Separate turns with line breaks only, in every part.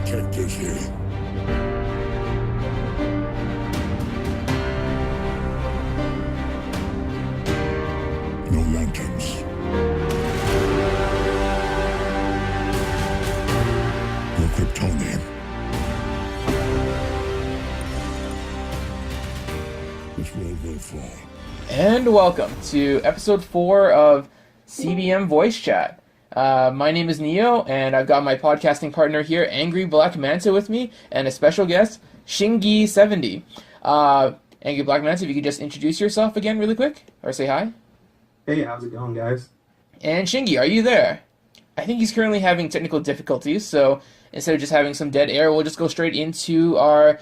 protectors here. No lanterns. No Kryptonian. This world will fall.
And welcome to episode 4 of CBM Voice Chat. My name is Neo, and I've got my podcasting partner here, AngryBlackManta, with me, and a special guest, Shingi70. AngryBlackManta, if you could just introduce yourself again really quick, or say hi.
Hey, how's it going, guys?
And Shingi, are you there? I think he's currently having technical difficulties, so instead of just having some dead air, we'll just go straight into our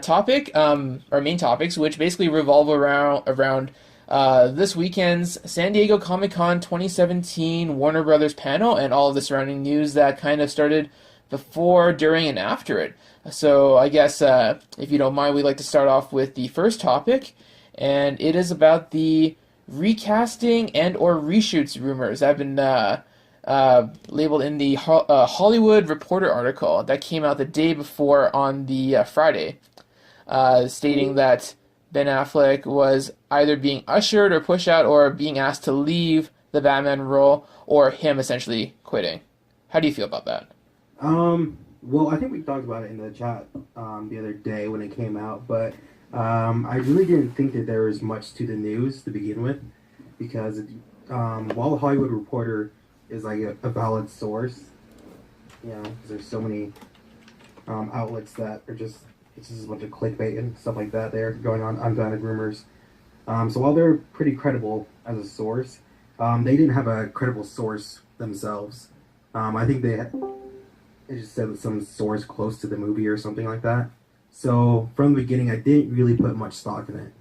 topic, our main topics, which basically revolve around this weekend's San Diego Comic-Con 2017 Warner Brothers panel and all of the surrounding news that kind of started before, during, and after it. So I guess, if you don't mind, we'd like to start off with the first topic, and it is about the recasting and or reshoots rumors that have been labeled in the Hollywood Reporter article that came out the day before on the Friday, stating that Ben Affleck was either being ushered or pushed out or being asked to leave the Batman role, or him essentially quitting. How do you feel about that?
Well, I think we talked about it in the chat the other day when it came out, but I really didn't think that there was much to the news to begin with, because while the Hollywood Reporter is like a valid source, you know, because there's so many outlets that are just, it's just a bunch of clickbait and stuff like that there going on, unfounded rumors. So while they're pretty credible as a source, they didn't have a credible source themselves. I think it just said some source close to the movie or something like that. So from the beginning, I didn't really put much stock in it.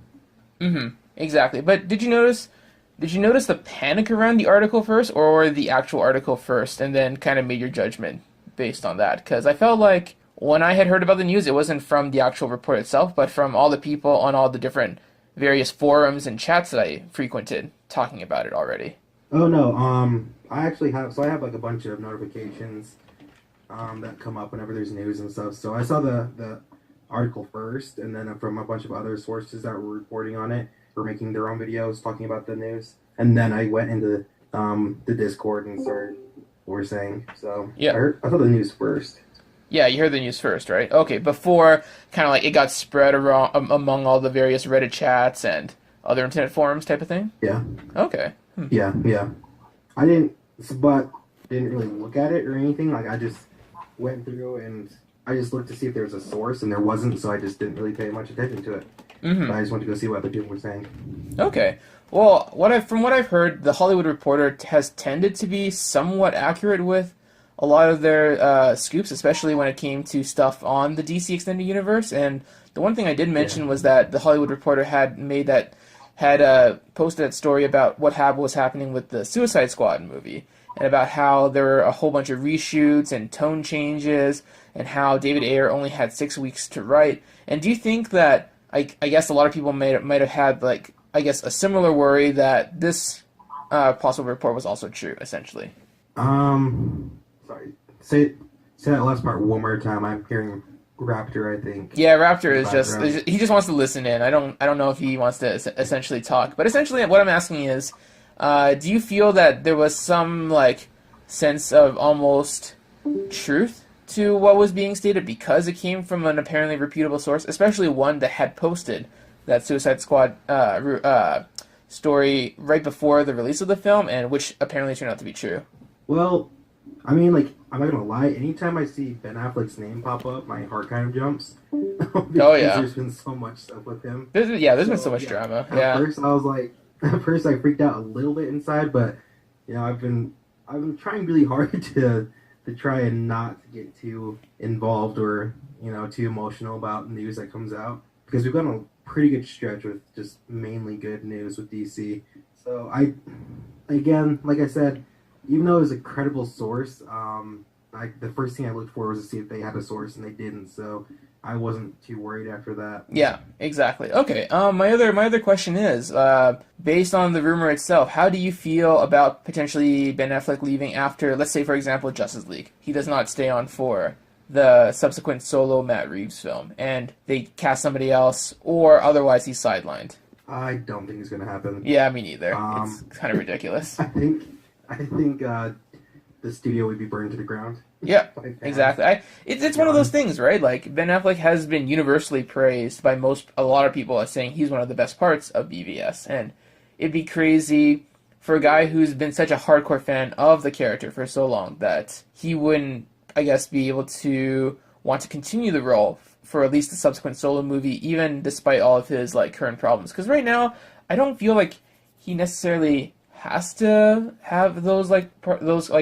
Mm-hmm. Exactly. But did you notice the panic around the article first, or the actual article first, and then kind of made your judgment based on that? Because I felt like when I had heard about the news, it wasn't from the actual report itself, but from all the people on all the different various forums and chats that I frequented talking about it already.
Oh no, I actually have like a bunch of notifications that come up whenever there's news and stuff. So I saw the article first, and then from a bunch of other sources that were reporting on it, were making their own videos talking about the news, and then I went into the Discord and started what we're saying. So yeah, I saw the news first.
Yeah, you heard the news first, right? Okay, before kind of like it got spread around among all the various Reddit chats and other internet forums type of thing?
Yeah.
Okay.
Yeah. I didn't really look at it or anything. Like, I just went through and I just looked to see if there was a source, and there wasn't, so I just didn't really pay much attention to it. Mm-hmm. But I just wanted to go see what other people were saying.
Okay. Well, from what I've heard, the Hollywood Reporter has tended to be somewhat accurate with a lot of their scoops, especially when it came to stuff on the DC Extended Universe. And the one thing I did mention was that the Hollywood Reporter had posted that story about what was happening with the Suicide Squad movie, and about how there were a whole bunch of reshoots and tone changes, and how David Ayer only had 6 weeks to write. And do you think that, I guess a lot of people might have had, like, I guess, a similar worry that this possible report was also true, essentially?
Sorry. Say that last part one more time. I'm hearing Raptor, I think.
Yeah, Raptor he just wants to listen in. I don't know if he wants to essentially talk. But essentially what I'm asking is, do you feel that there was some, like, sense of almost truth to what was being stated because it came from an apparently reputable source, especially one that had posted that Suicide Squad story right before the release of the film, and which apparently turned out to be true?
Well, I mean, like, I'm not gonna lie, anytime I see Ben Affleck's name pop up, my heart kind of jumps.
Oh, yeah.
There's been so much stuff with him.
There's been so much drama.
At first I freaked out a little bit inside, but, you know, I've been trying really hard to try and not get too involved or, you know, too emotional about news that comes out, because we've gone a pretty good stretch with just mainly good news with DC. So like I said, even though it was a credible source, the first thing I looked for was to see if they had a source, and they didn't. So I wasn't too worried after that.
Yeah, exactly. Okay. My other question is, based on the rumor itself, how do you feel about potentially Ben Affleck leaving after, let's say, for example, Justice League? He does not stay on for the subsequent solo Matt Reeves film, and they cast somebody else, or otherwise he's sidelined.
I don't think it's gonna happen.
Yeah, me neither. It's kind of ridiculous.
I think the studio would be burned to the ground.
Yeah, exactly. It's one of those things, right? Like, Ben Affleck has been universally praised by a lot of people as saying he's one of the best parts of BVS, and it'd be crazy for a guy who's been such a hardcore fan of the character for so long that he wouldn't, I guess, be able to want to continue the role for at least the subsequent solo movie, even despite all of his like current problems. Because right now, I don't feel like he necessarily has to have those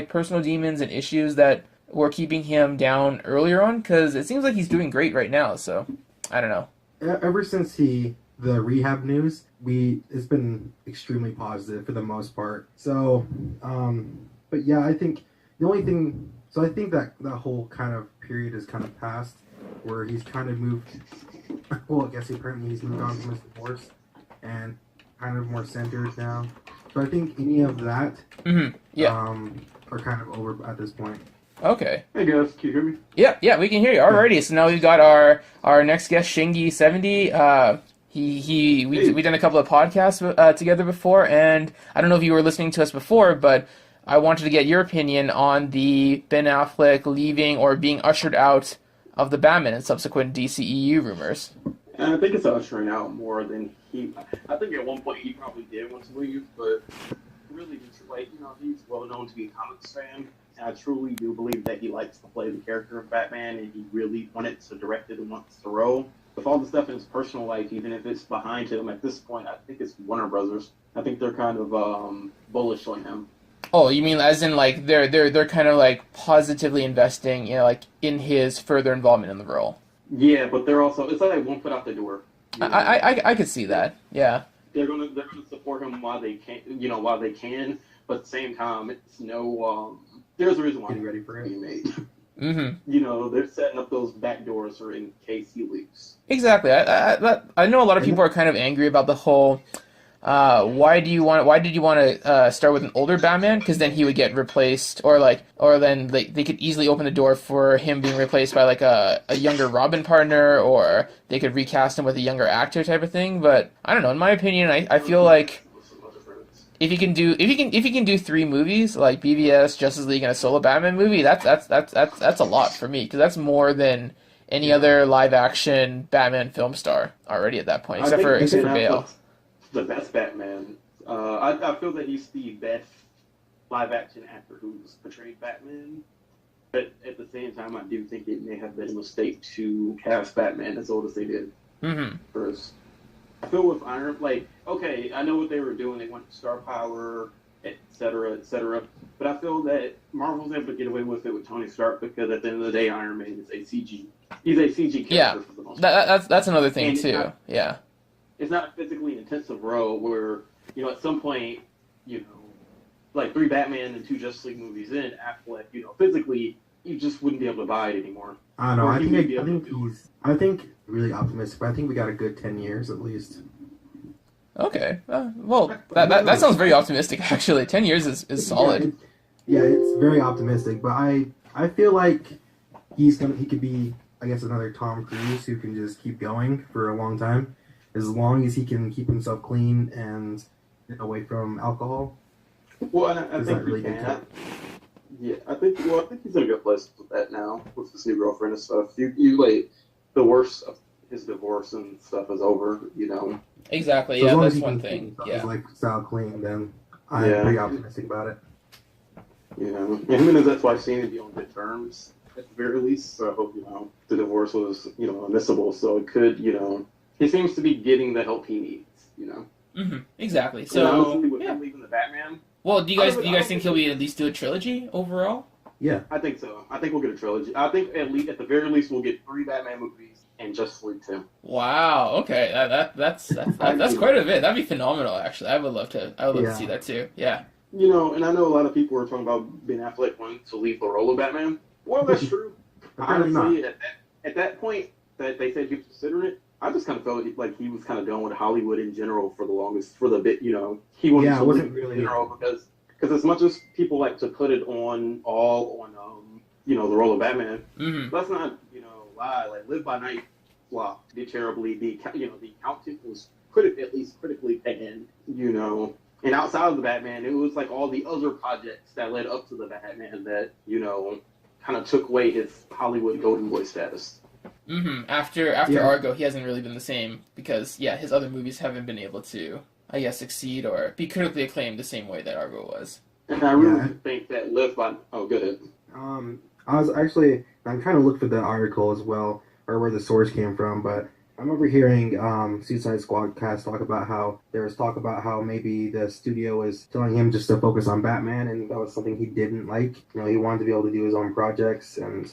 personal demons and issues that were keeping him down earlier on. Because it seems like he's doing great right now. So I don't know.
Ever since the rehab news, it's been extremely positive for the most part. So, but yeah, I think the only thing. So I think that whole kind of period is kind of past, where he's kind of moved. Well, I guess apparently he's moved on from his divorce and kind of more centered now. So I think any of that, are kind of over at this point.
Okay.
Hey guys, can you hear me?
Yeah, we can hear you. Alrighty, so now we've got our next guest, Shingi70. We've done a couple of podcasts together before, and I don't know if you were listening to us before, but I wanted to get your opinion on the Ben Affleck leaving or being ushered out of the Batman and subsequent DCEU rumors.
And I think it's ushering out more than I think at one point he probably did want to leave, but really just he's well known to be a comics fan. And I truly do believe that he likes to play the character of Batman, and he really wanted to direct it and wants to roll. With all the stuff in his personal life, even if it's behind him at this point, I think it's Warner Brothers. I think they're kind of bullish on him.
Oh, you mean as in like they're kind of like positively investing, like in his further involvement in the role?
Yeah, but they're also it's like one foot out the door.
I could see that. Yeah.
They're gonna support him while they can, but at the same time, it's no. There's a reason why
Getting ready for it.
Being made.
Mm-hmm.
They're setting up those back doors for in case he leaves.
Exactly. I know a lot of people are kind of angry about the whole. Why did you want to start with an older Batman? Because then he would get replaced, or then they could easily open the door for him being replaced by like a younger Robin partner, or they could recast him with a younger actor type of thing. But I don't know. In my opinion, I feel like if he can do 3 movies like BVS, Justice League, and a solo Batman movie, that's a lot for me, because that's more than any other live action Batman film star already at that point, except for Bale.
The best Batman. I feel that he's the best live-action actor who's portrayed Batman. But at the same time, I do think it may have been a mistake to cast Batman as old as they did.
Mm-hmm.
First, I feel with Iron, okay, I know what they were doing. They went to star power, et cetera, et cetera. But I feel that Marvel's able to get away with it with Tony Stark because at the end of the day, Iron Man is a CG. He's a CG character for the most part.
That's another thing too.
It's not a physically intensive role where, at some point, like 3 Batman and 2 Justice League movies in, Affleck, physically, you just wouldn't be able to buy it anymore.
I don't know. I think really optimistic, but I think we got a good 10 years at least.
Okay. Well, that sounds very optimistic, actually. 10 years is solid.
Yeah, it's very optimistic, but I feel like he could be, I guess, another Tom Cruise who can just keep going for a long time. As long as he can keep himself clean and away from alcohol.
Well, I think he can. Yeah, I think he's in a good place with that now, with his new girlfriend and stuff. The worst of his divorce and stuff is over,
Exactly,
so
that's one thing.
Yeah. Style clean, then I'm pretty optimistic about it.
And him and his ex-wife seem to be on good terms, at the very least, so I hope, the divorce was, admissible, so it could, he seems to be getting the help he needs,
Mm-hmm. Exactly.
So honestly, with him leaving the Batman.
Well, do you guys think he'll at least do a trilogy overall?
Yeah,
I think so. I think we'll get a trilogy. I think at the very least we'll get 3 Batman movies and Justice League 2.
Wow. Okay. That's quite a bit. That'd be phenomenal. Actually, I would love to see that too. Yeah.
And I know a lot of people are talking about Ben Affleck wanting to leave the role of Batman. Well, that's true. Honestly, at that point that they said he was considering it, I just kind of felt like he was kind of done with Hollywood in general for the bit, he wanted to leave in general because as much as people like to put it all on the role of Batman.
Mm-hmm.
Let's not, lie. Like, Live by Night flopped, did terribly. The accountant was at least critically panned, And outside of the Batman, it was like all the other projects that led up to the Batman that, kind of took away his Hollywood golden boy status.
Mm-hmm. After Argo, he hasn't really been the same because, his other movies haven't been able to, I guess, succeed or be critically acclaimed the same way that Argo was.
And I really think that Live by... Oh, go ahead.
I'm trying to look for the article as well, or where the source came from, but I remember hearing Suicide Squad cast talk about how there was talk about how maybe the studio was telling him just to focus on Batman, and that was something he didn't like. He wanted to be able to do his own projects, and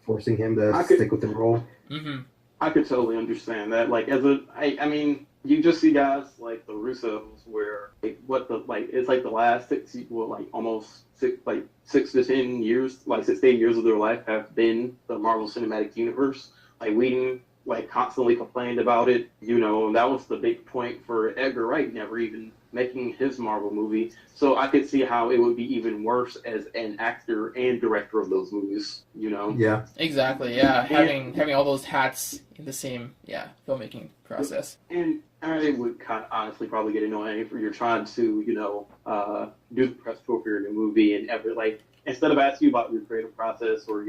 forcing him to stick with the role.
Mm-hmm.
I could totally understand that. Like, I mean, you just see guys like the Russos, where it's like the last almost 6 to 10 years, 6 to 8 years of their life have been the Marvel Cinematic Universe. Like, Whedon constantly complained about it, and that was the big point for Edgar Wright never even making his Marvel movie. So I could see how it would be even worse as an actor and director of those movies,
Yeah.
Exactly, yeah. Having all those hats in the same, filmmaking process.
And it would kind of honestly probably get annoying if you're trying to, do the press tour for your new movie and instead of asking you about your creative process or,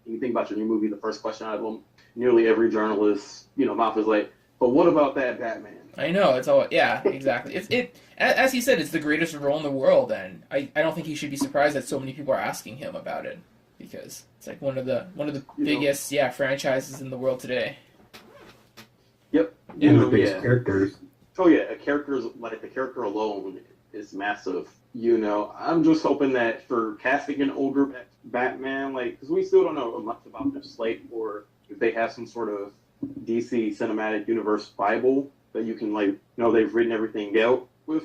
anything about your new movie, the first question out of them, nearly every journalist, mouth is like, but what about that Batman?
I know, it's all, exactly. As he said, it's the greatest role in the world, and I don't think he should be surprised that so many people are asking him about it, because it's like one of the biggest, franchises in the world today.
Yep.
One of the biggest characters.
Oh yeah, the character alone is massive. I'm just hoping that for casting an older Batman, because we still don't know much about their slate, or if they have some sort of DC Cinematic Universe Bible that you can they've written everything out with.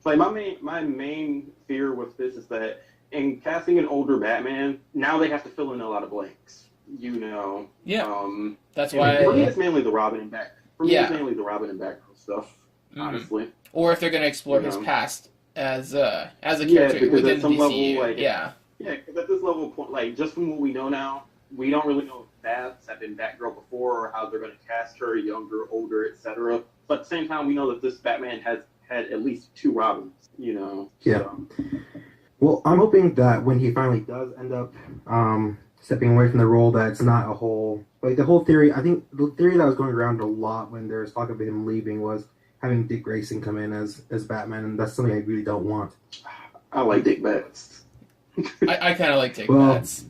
My main fear with this is that in casting an older Batman, now they have to fill in a lot of blanks.
Yeah. That's why.
For me, it's mainly the Robin and Batman. It's mainly the Robin and Batgirl stuff, honestly.
Or if they're going to explore his past as a character within the DCU.
Level, Yeah, because at this level, just from what we know now, we don't really know if Bats have been Batgirl before or how they're going to cast her, younger, older, etc. But at the same time, we know that this Batman has had at least 2 Robins, Yeah.
So. Well, I'm hoping that when he finally does end up stepping away from the role, that it's not a whole... the whole theory, I think the theory that was going around a lot when there was talk of him leaving was having Dick Grayson come in as Batman, and that's something I really don't want.
I like Dick Bats.
I kind of like Dick Bats.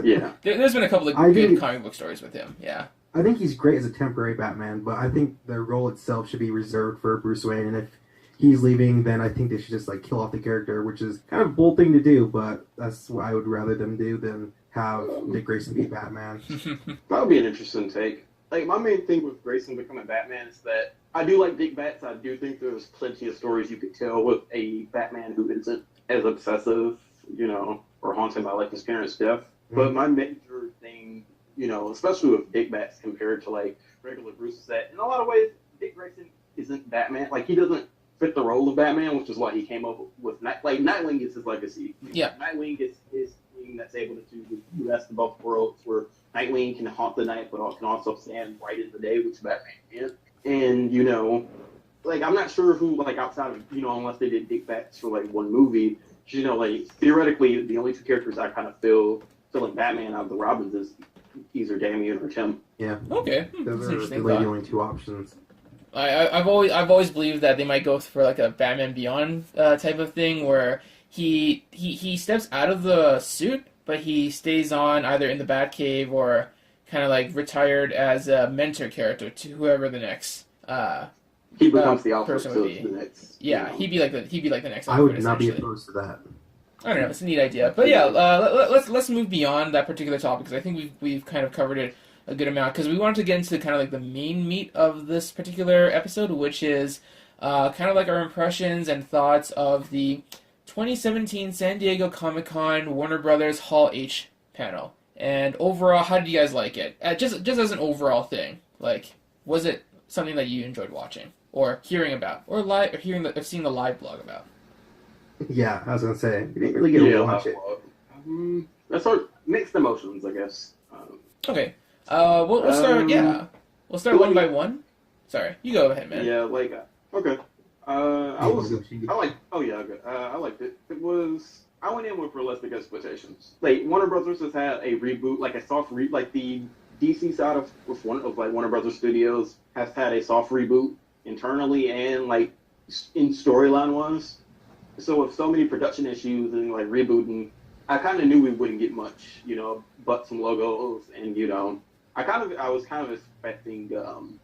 Yeah.
There's been a couple of good comic book stories with him, yeah.
I think he's great as a temporary Batman, but I think the role itself should be reserved for Bruce Wayne, and if he's leaving, then I think they should just kill off the character, which is kind of a bold thing to do, but that's what I would rather them do than have Dick Grayson be Batman.
That would be an interesting take. My main thing with Grayson becoming Batman is that I do like Dick Bats. I do think there's plenty of stories you could tell with a Batman who isn't as obsessive, or haunted by his parents' death. Mm-hmm. But my major thing, especially with Dick Bats compared to regular Bruce, is that in a lot of ways Dick Grayson isn't Batman. He doesn't fit the role of Batman, which is why he came up with Nightwing is his legacy.
Yeah,
Nightwing is his thing that's able to do the best of both worlds, where Nightwing can haunt the night, but can also stand bright in the day, which Batman can't. And I'm not sure who outside of unless they did Dick Bats for one movie, theoretically the only 2 characters I kind of feel filling Batman out of the Robins is either Damian or Tim.
Yeah.
Okay.
Those are really the only 2 options.
I've always believed that they might go for a Batman Beyond type of thing where he steps out of the suit, but he stays on either in the Batcave or kind of retired as a mentor character to whoever the next
he becomes the Alfred
person would be.
The next.
Yeah, he'd be like the next.
I would not be opposed to that.
I don't know. It's a neat idea, but yeah, let's move beyond that particular topic because I think we've kind of covered it a good amount because we wanted to get into kind of the main meat of this particular episode, which is kind of our impressions and thoughts of the 2017 San Diego Comic-Con Warner Brothers Hall H panel. And overall, how did you guys like it? Just as an overall thing, was it something that you enjoyed watching or hearing about, or seeing the live blog about?
Yeah, I was gonna say we didn't really get to watch it.
That's sort of mixed emotions, I guess.
Okay. We'll start. Yeah, we'll start one by one. Sorry, you go ahead, man.
Yeah, like okay. I like. Oh yeah, okay. I liked it. It was. I went in with realistic expectations. Like Warner Brothers has had a reboot, like a soft like the DC side of Warner Brothers Studios has had a soft reboot internally and like in storyline wise. So with so many production issues and like rebooting, I kind of knew we wouldn't get much, but some logos and I was kind of expecting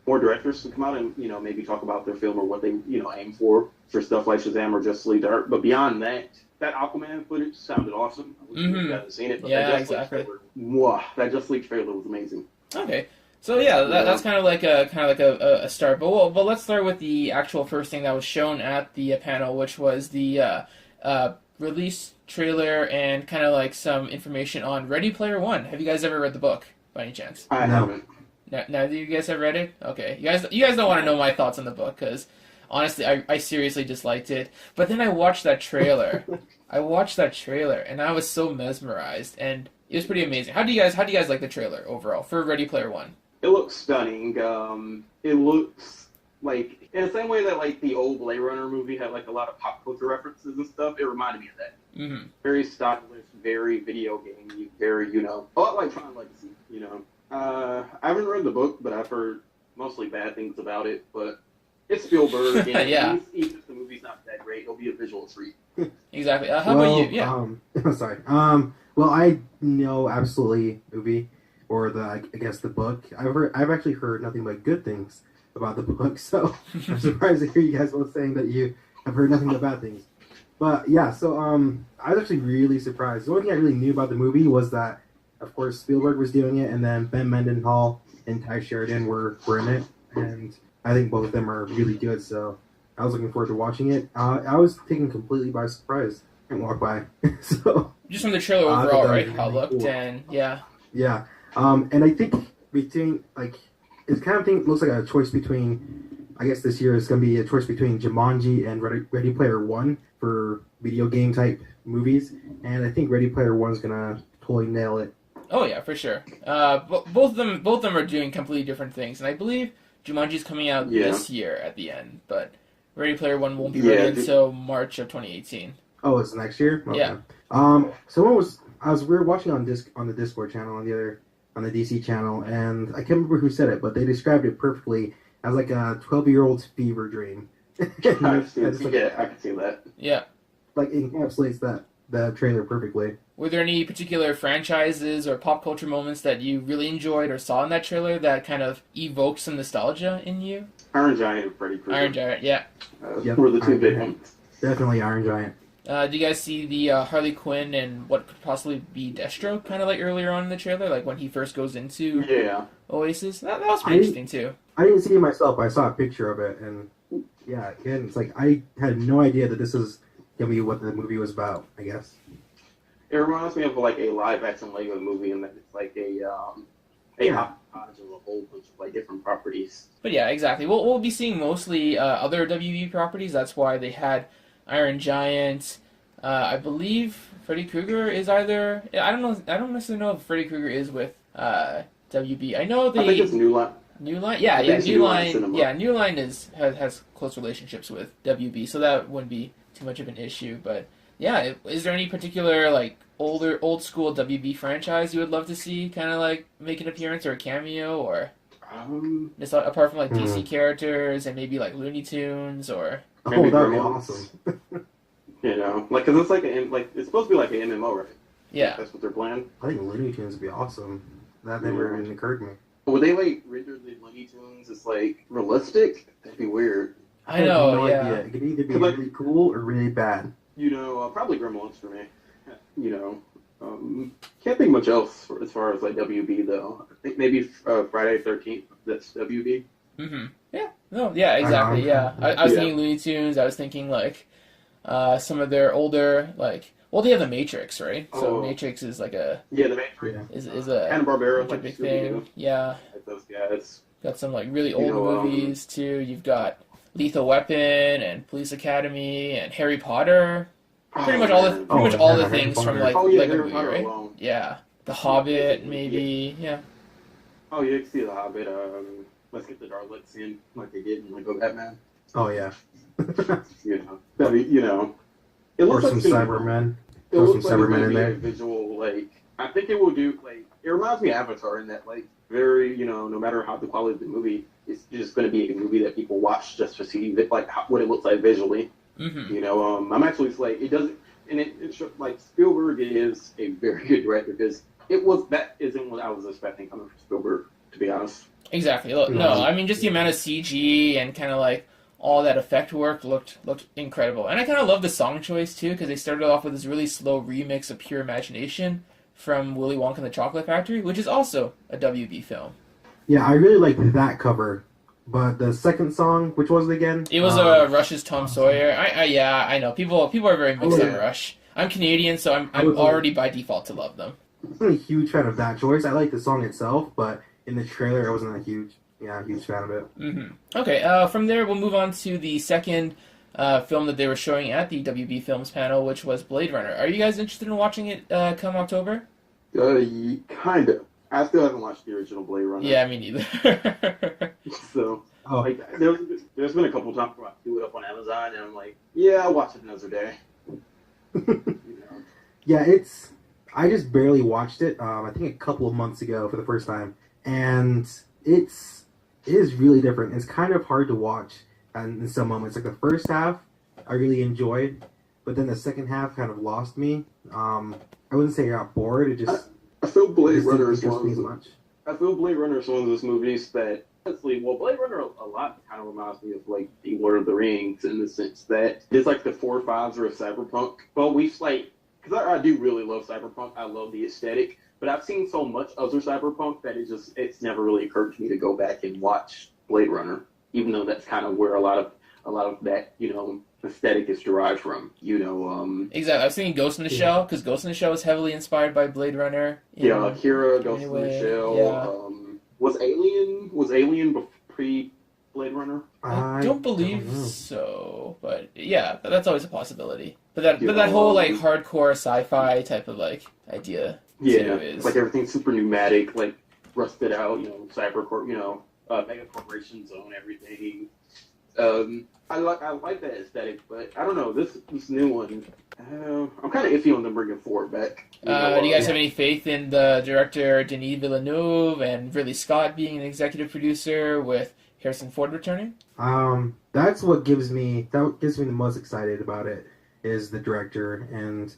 more directors to come out and maybe talk about their film or what they aim for stuff like Shazam or Justice League Dark. But beyond that Aquaman footage sounded awesome. I wish you guys had seen it, but
Yeah,
that
exactly.
That Justice League trailer was amazing.
Okay. So yeah, that's kind of like a start. But let's start with the actual first thing that was shown at the panel, which was the release trailer and kind of like some information on Ready Player One. Have you guys ever read the book by any chance?
I haven't.
Now, do you guys have read it? Okay, you guys don't want to know my thoughts on the book because honestly, I seriously disliked it. But then I watched that trailer. And I was so mesmerized, and it was pretty amazing. How do you guys like the trailer overall for Ready Player One?
It looks stunning. It looks like in the same way that like the old Blade Runner movie had like a lot of pop culture references and stuff. It reminded me of that.
Mm-hmm.
Very stylish, very video gamey, very a lot like Tron Legacy. I haven't read the book, but I've heard mostly bad things about it. But it's Spielberg, and
Yeah.
even if the movie's not that great, it'll be a visual treat.
Exactly. How about you? Yeah.
Sorry. Well, I know absolutely movie or I guess the book. I've actually heard nothing but good things about the book, so I'm surprised to hear you guys both saying that you have heard nothing but bad things. But yeah, so I was actually really surprised. The only thing I really knew about the movie was that, of course, Spielberg was doing it, and then Ben Mendenhall and Ty Sheridan were in it, and I think both of them are really good. So I was looking forward to watching it. I was taken completely by surprise and walked by. So
Just from the trailer overall, right?
really
How it looked,
cool.
and yeah.
Yeah, and I think between it's kind of thing looks like a choice between. I guess this year is going to be a choice between Jumanji and Ready Player One for video game type movies, and I think Ready Player One is going to totally nail it.
Oh yeah, for sure. Both of them are doing completely different things, and I believe Jumanji's coming out this year at the end, but Ready Player One won't be ready until March of 2018.
Oh, it's next year. Okay.
Yeah.
We were watching on the Discord channel on the DC channel, and I can't remember who said it, but they described it perfectly as like a 12-year-old's fever dream.
I can see that.
Yeah.
Like encapsulates that trailer perfectly.
Were there any particular franchises or pop culture moments that you really enjoyed or saw in that trailer that kind of evoked some nostalgia in you?
Iron Giant and Freddy Krueger.
Iron Giant, yeah.
Were the two big ones.
Definitely Iron Giant.
Do you guys see the Harley Quinn and what could possibly be Deathstroke kind of like earlier on in the trailer, like when he first goes into Oasis? That was pretty interesting too.
I didn't see it myself, but I saw a picture of it, and yeah, again, it's like I had no idea that this is gonna be what the movie was about. I guess
it reminds me of like a live action Lego movie, and that it's like a hodgepodge of a whole bunch of like different properties.
But yeah, exactly. We'll be seeing mostly other WB properties. That's why they had Iron Giant. I believe Freddy Krueger is either. I don't necessarily know if Freddy Krueger is with WB. I know
I think it's New Line.
New Line, yeah, New Line has close relationships with WB, so that wouldn't be too much of an issue. But yeah, is there any particular like old school WB franchise you would love to see kind of like make an appearance or a cameo, or just apart from like DC characters and maybe like Looney Tunes or?
Maybe that would be awesome.
Like because it's it's supposed to be like an MMO, right?
Yeah,
That's what they're planning.
I think Looney Tunes would be awesome. That never even occurred to me.
Would they like render the Looney Tunes as like realistic? That'd be weird.
I know.
No
yeah,
idea. It could either be really cool or really bad.
Probably Gremlins for me. Can't think much else as far as like WB though. I think maybe Friday 13th. That's WB.
Mm-hmm. Yeah. No. Yeah. Exactly. Yeah. I was thinking Looney Tunes. I was thinking like some of their older like. Well, they have the Matrix, right? So Matrix is like a
the Matrix
is a
Hanna-Barbera, like
big thing. Yeah.
Like those guys.
Got some like really old movies too. You've got Lethal Weapon and Police Academy and Harry Potter. Pretty much all the things from like Lego Movie, right?
Alone.
Yeah, The Hobbit, maybe. Yeah.
Oh, yeah, you can see the Hobbit. Let's get the Daleks in, like they did in Lego Batman.
Oh yeah.
It
Or
looks
some
like it's gonna be-
Cybermen.
It
Throw
looks
some
like it's
Cybermen
gonna
in
be
there.
a visual, like I think it will do. Like it reminds me of Avatar in that, like very, no matter how the quality of the movie, it's just gonna be a movie that people watch just to see what it looks like visually.
Mm-hmm.
I'm actually like it doesn't, and it's like Spielberg is a very good director because that isn't what I was expecting coming from Spielberg, to be honest.
Exactly. No, I mean just the amount of CG and kind of like all that effect work looked incredible, and I kind of love the song choice too because they started off with this really slow remix of Pure Imagination from Willy Wonka and the Chocolate Factory, which is also a WB film.
Yeah, I really liked that cover. But the second song, which was it again?
It was Rush's Tom Sawyer. I know people are very mixed on Rush. I'm Canadian, so I'm already by default to love them.
I wasn't a huge fan of that choice. I like the song itself, but in the trailer, I wasn't a huge fan of it.
Mm-hmm. Okay, from there we'll move on to the second film that they were showing at the WB Films panel, which was Blade Runner. Are you guys interested in watching it come October?
Kind of. I still haven't watched the original Blade Runner.
Yeah, me neither.
So, there's been a couple times where I do it up on Amazon, and I'm like, yeah, I'll watch it another day.
Yeah, I just barely watched it. I think a couple of months ago for the first time, and it is really different. It's kind of hard to watch in some moments. Like the first half, I really enjoyed, but then the second half kind of lost me. I wouldn't say I got bored. It just
I feel Blade
didn't
Runner is
interest
one
me
of
as
those.
much.
I feel Blade Runner is one of those movies that, honestly, Blade Runner a lot kind of reminds me of like the Lord of the Rings in the sense that it's like the 4 or 5s of Cyberpunk. But because I do really love Cyberpunk. I love the aesthetic, but I've seen so much other Cyberpunk that it's never really occurred to me to go back and watch Blade Runner, even though that's kind of where a lot of that aesthetic is derived from.
Exactly. I was thinking Ghost in the Shell because Ghost in the Shell is heavily inspired by Blade Runner.
Akira, Ghost in the Shell.
Yeah.
Was Alien pre Blade Runner?
I don't believe so, but yeah, that's always a possibility. But that whole like hardcore sci-fi type of like idea too is
like everything's super pneumatic, like rusted out, cybercorp, mega corporations own everything. I like that aesthetic, but I don't know this new one. I'm kind of iffy on them bringing Ford back.
Do you guys have any faith in the director Denis Villeneuve and Ridley Scott being an executive producer with Harrison Ford returning?
That's what gives me the most excited about it is the director and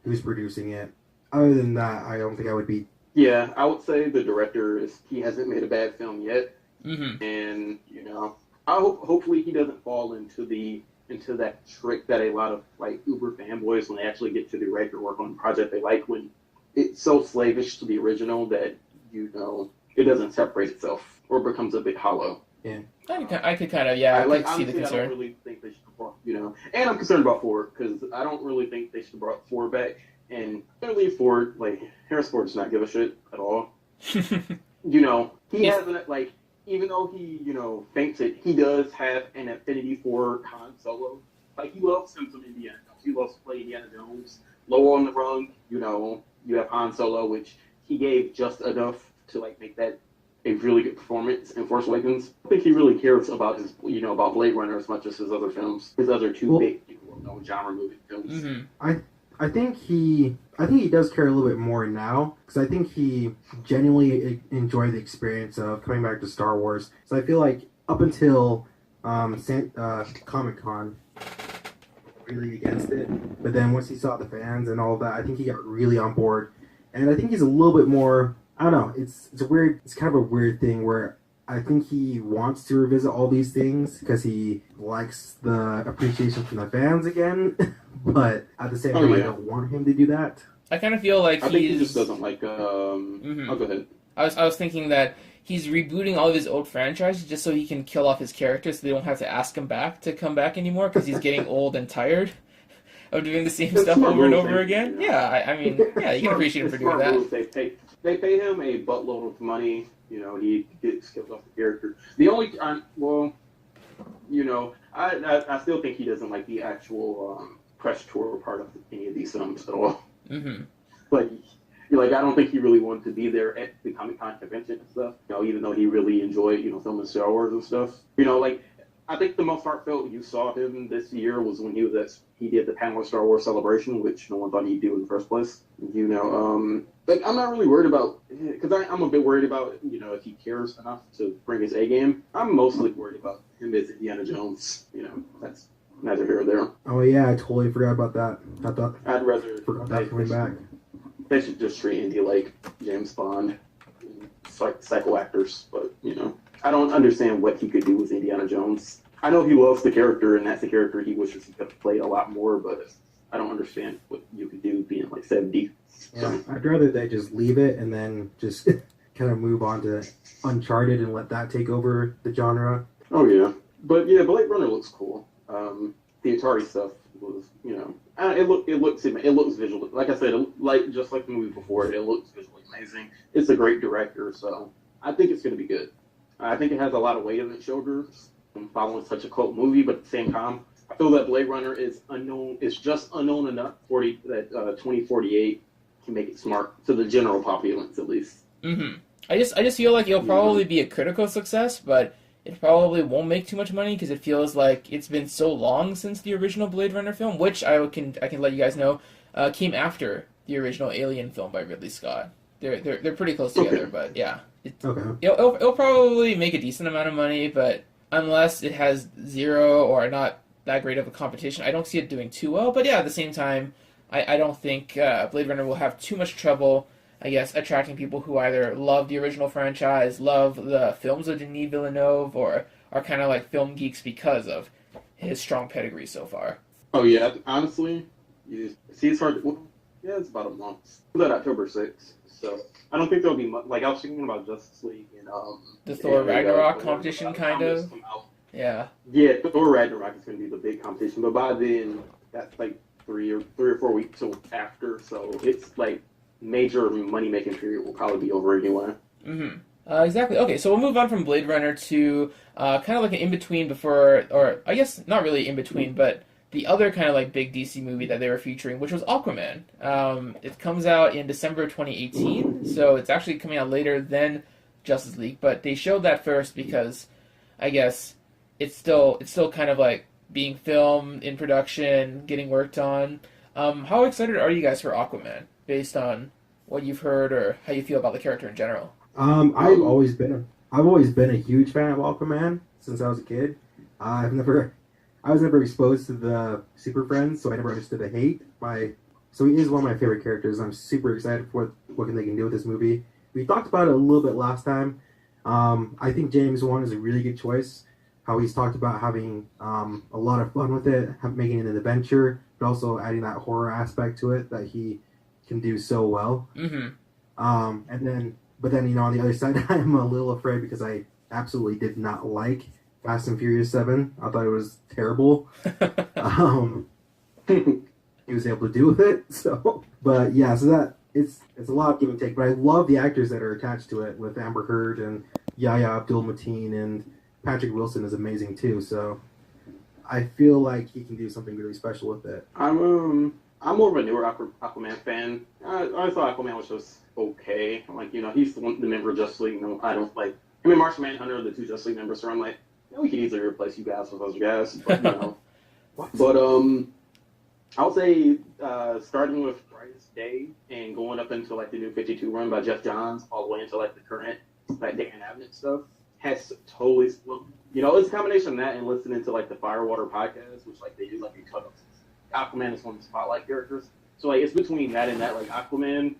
who's producing it. Other than that, I don't think I would be.
Yeah, I would say the director he hasn't made a bad film yet, and I hopefully he doesn't fall into that trick that a lot of like uber fanboys when they actually get to direct or work on a project they like when it's so slavish to the original that it doesn't separate itself or becomes a bit hollow.
Yeah, I could kind of I could see the concern.
I don't really think they should have brought, and I'm concerned about Ford because I don't really think they should have brought Ford back. And clearly Ford, like Harrison Ford, does not give a shit at all. He hasn't like. Even though he, thinks it, he does have an affinity for Han Solo. Like, he loves him some Indiana Jones. He loves to play Indiana Jones. Lower on the rung, you have Han Solo, which he gave just enough to, like, make that a really good performance in Force Awakens. I think he really cares about his, about Blade Runner as much as his other films. His other two big, genre movie films.
Mm-hmm.
I think he does care a little bit more now because I think he genuinely enjoyed the experience of coming back to Star Wars. So I feel like up until Comic-Con, really against it, but then once he saw the fans and all of that, I think he got really on board. And I think he's a little bit more. I don't know. It's kind of a weird thing where I think he wants to revisit all these things because he likes the appreciation from the fans again. But at the same time, I don't want him to do that.
I kind of feel like
I think he just doesn't like. Oh, go ahead.
I was thinking that he's rebooting all of his old franchises just so he can kill off his characters, so they don't have to ask him back to come back anymore because he's getting old and tired of doing the same stuff over and over again. Yeah, I mean, you can appreciate him for doing that.
They pay him a buttload of money. He gets killed off the character. The only I still think he doesn't like the actual press tour part of any of these films at all.
Mm-hmm.
Like, I don't think he really wanted to be there at the Comic-Con convention and stuff. Even though he really enjoyed, filming Star Wars and stuff. I think the most heartfelt you saw him this year was when he did the panel of Star Wars Celebration, which no one thought he'd do in the first place. I'm not really worried about, because I'm a bit worried about, if he cares enough to bring his A game. I'm mostly worried about him as Indiana Jones. That's neither here or there.
Oh yeah, I totally forgot about that.
I'd rather
forgot that coming back.
They should just treat Indy like James Bond, psycho actors. But I don't understand what he could do with Indiana Jones. I know he loves the character, and that's the character he wishes he could have played a lot more. But I don't understand what you could do being like 70.
Yeah,
So.
I'd rather they just leave it and then just kind of move on to Uncharted and let that take over the genre.
Oh yeah, but yeah, Blade Runner looks cool. The Atari stuff was, it looks visually, like I said, just like the movie before, it looks visually amazing. It's a great director, so I think it's going to be good. I think it has a lot of weight on its shoulders following such a cult movie, but at the same time, I feel that Blade Runner is unknown. It's just unknown enough that 2048 can make it smart to the general populace, at least.
Mm-hmm. I just feel like it'll probably be a critical success, but it probably won't make too much money because it feels like it's been so long since the original Blade Runner film, which I can let you guys know came after the original Alien film by Ridley Scott. They're pretty close together, but yeah, it'll probably make a decent amount of money, but unless it has zero or not that great of a competition, I don't see it doing too well. But yeah, at the same time, I don't think Blade Runner will have too much trouble, I guess, attracting people who either love the original franchise, love the films of Denis Villeneuve, or are kind of like film geeks because of his strong pedigree so far.
Oh yeah, honestly, see, it's hard. It's about a month. It's about October 6th, so I don't think there'll be much. Like I was thinking about Justice League and
the Thor Ragnarok competition, kind of. Yeah.
Yeah, Thor Ragnarok is going to be the big competition, but by then that's like 3 or 4 weeks till after, so it's like major money-making period will probably be over anyway.
Mm-hmm. Exactly. Okay, so we'll move on from Blade Runner to kind of like an in-between before, or I guess not really in-between, but the other kind of like big DC movie that they were featuring, which was Aquaman. It comes out in December 2018, so it's actually coming out later than Justice League, but they showed that first because I guess it's still kind of like being filmed, in production, getting worked on. How excited are you guys for Aquaman, based on what you've heard or how you feel about the character in general?
I've always been a huge fan of Aquaman since I was a kid. I was never exposed to the Super Friends, so I never understood the hate. So he is one of my favorite characters. I'm super excited for what they can do with this movie. We talked about it a little bit last time. I think James Wan is a really good choice. How he's talked about having a lot of fun with it, making it an adventure, but also adding that horror aspect to it that he can do so well.
Mm-hmm.
But then on the other side, I'm a little afraid because I absolutely did not like Fast and Furious 7. I thought it was terrible. He was able to do with it. So that it's a lot of give and take. But I love the actors that are attached to it with Amber Heard and Yahya Abdul-Mateen, and Patrick Wilson is amazing too. So I feel like he can do something really special with it.
I'm more of a newer Aquaman fan. I thought Aquaman was just okay. Like, he's the member of Justice League. I don't like him and Martian Manhunter are the two Justice League members, so I'm like, we could easily replace you guys with those guys. But, But I would say starting with Brightest Day and going up into like the New 52 run by Jeff Johns all the way into like the current like Dan Abnett stuff has totally it's a combination of that and listening to like the Firewater podcast, which like they do like a cut up. Aquaman is one of the spotlight characters, so like it's between that and that. Like Aquaman,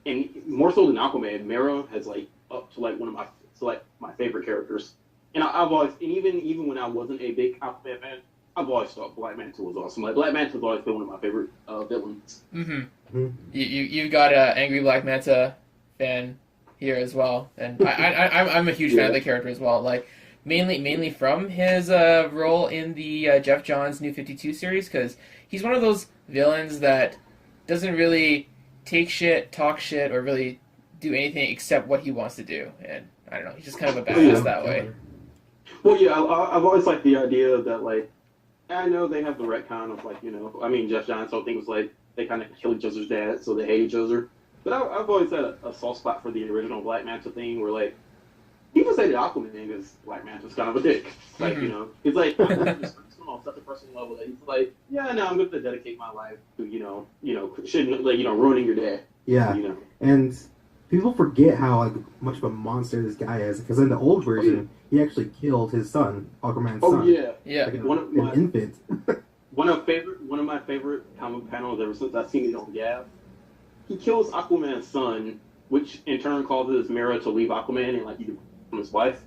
and more so than Aquaman, Mera has like up to like one of my favorite characters. And I've always, and even when I wasn't a big Aquaman fan, I've always thought Black Manta was awesome. Like Black Manta has always been one of my favorite villains.
Mm-hmm. Mm-hmm. You've got an AngryBlackManta fan here as well, and I'm a huge fan of the character as well. Like mainly from his role in the Jeff Johns New 52 series, because he's one of those villains that doesn't really take shit, talk shit, or really do anything except what he wants to do. And I don't know, he's just kind of a badass that way.
Well, yeah, I've always liked the idea that like I know they have the retcon of like, I mean, Jeff Johns' whole thing was like they kind of kill each other's dads, so they hate each other. But I've always had a soft spot for the original Black Manta thing, where like people say the Aquaman thing is Black Manta's kind of a dick. Like, it's like on such a personal level that he's like, yeah, no, I'm going to dedicate my life to shouldn't like ruining your day.
Yeah, and people forget how like much of a monster this guy is, because in the old version, he actually killed his son, Aquaman's son.
Oh yeah,
yeah,
like an infant.
one of my favorite comic panels ever since I've seen it on Gab. He kills Aquaman's son, which in turn causes Mera to leave Aquaman and like he from his wife.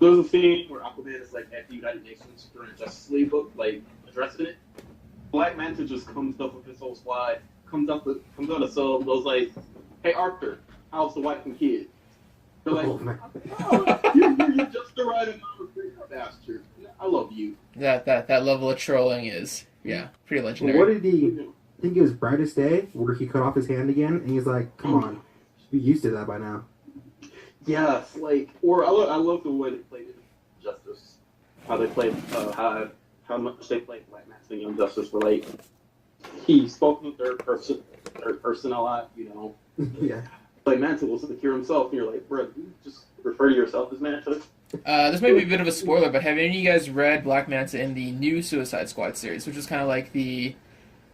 There's a scene where Aquaman is like at the United Nations during a Justice League book, like addressing it. Black Manta just comes up with his whole squad, comes out of cell, goes like, "Hey Arthur, how's the wife and kid?" They're like, you're just the right amount of big bastard. I love you.
That level of trolling is pretty legendary.
Well, what did he think it was Brightest Day, where he cut off his hand again, and he's like, "Come on, should be used to that by now."
Yes, like, or I love the way they played it in Justice. How they played, how much they played Black Manta in Young Justice. Where like he spoke in third person a lot,
Yeah.
Like Manta will secure himself, and you're like, bro, you just refer to yourself as Manta.
This might be a bit of a spoiler, but have any of you guys read Black Manta in the new Suicide Squad series, which is kind of like the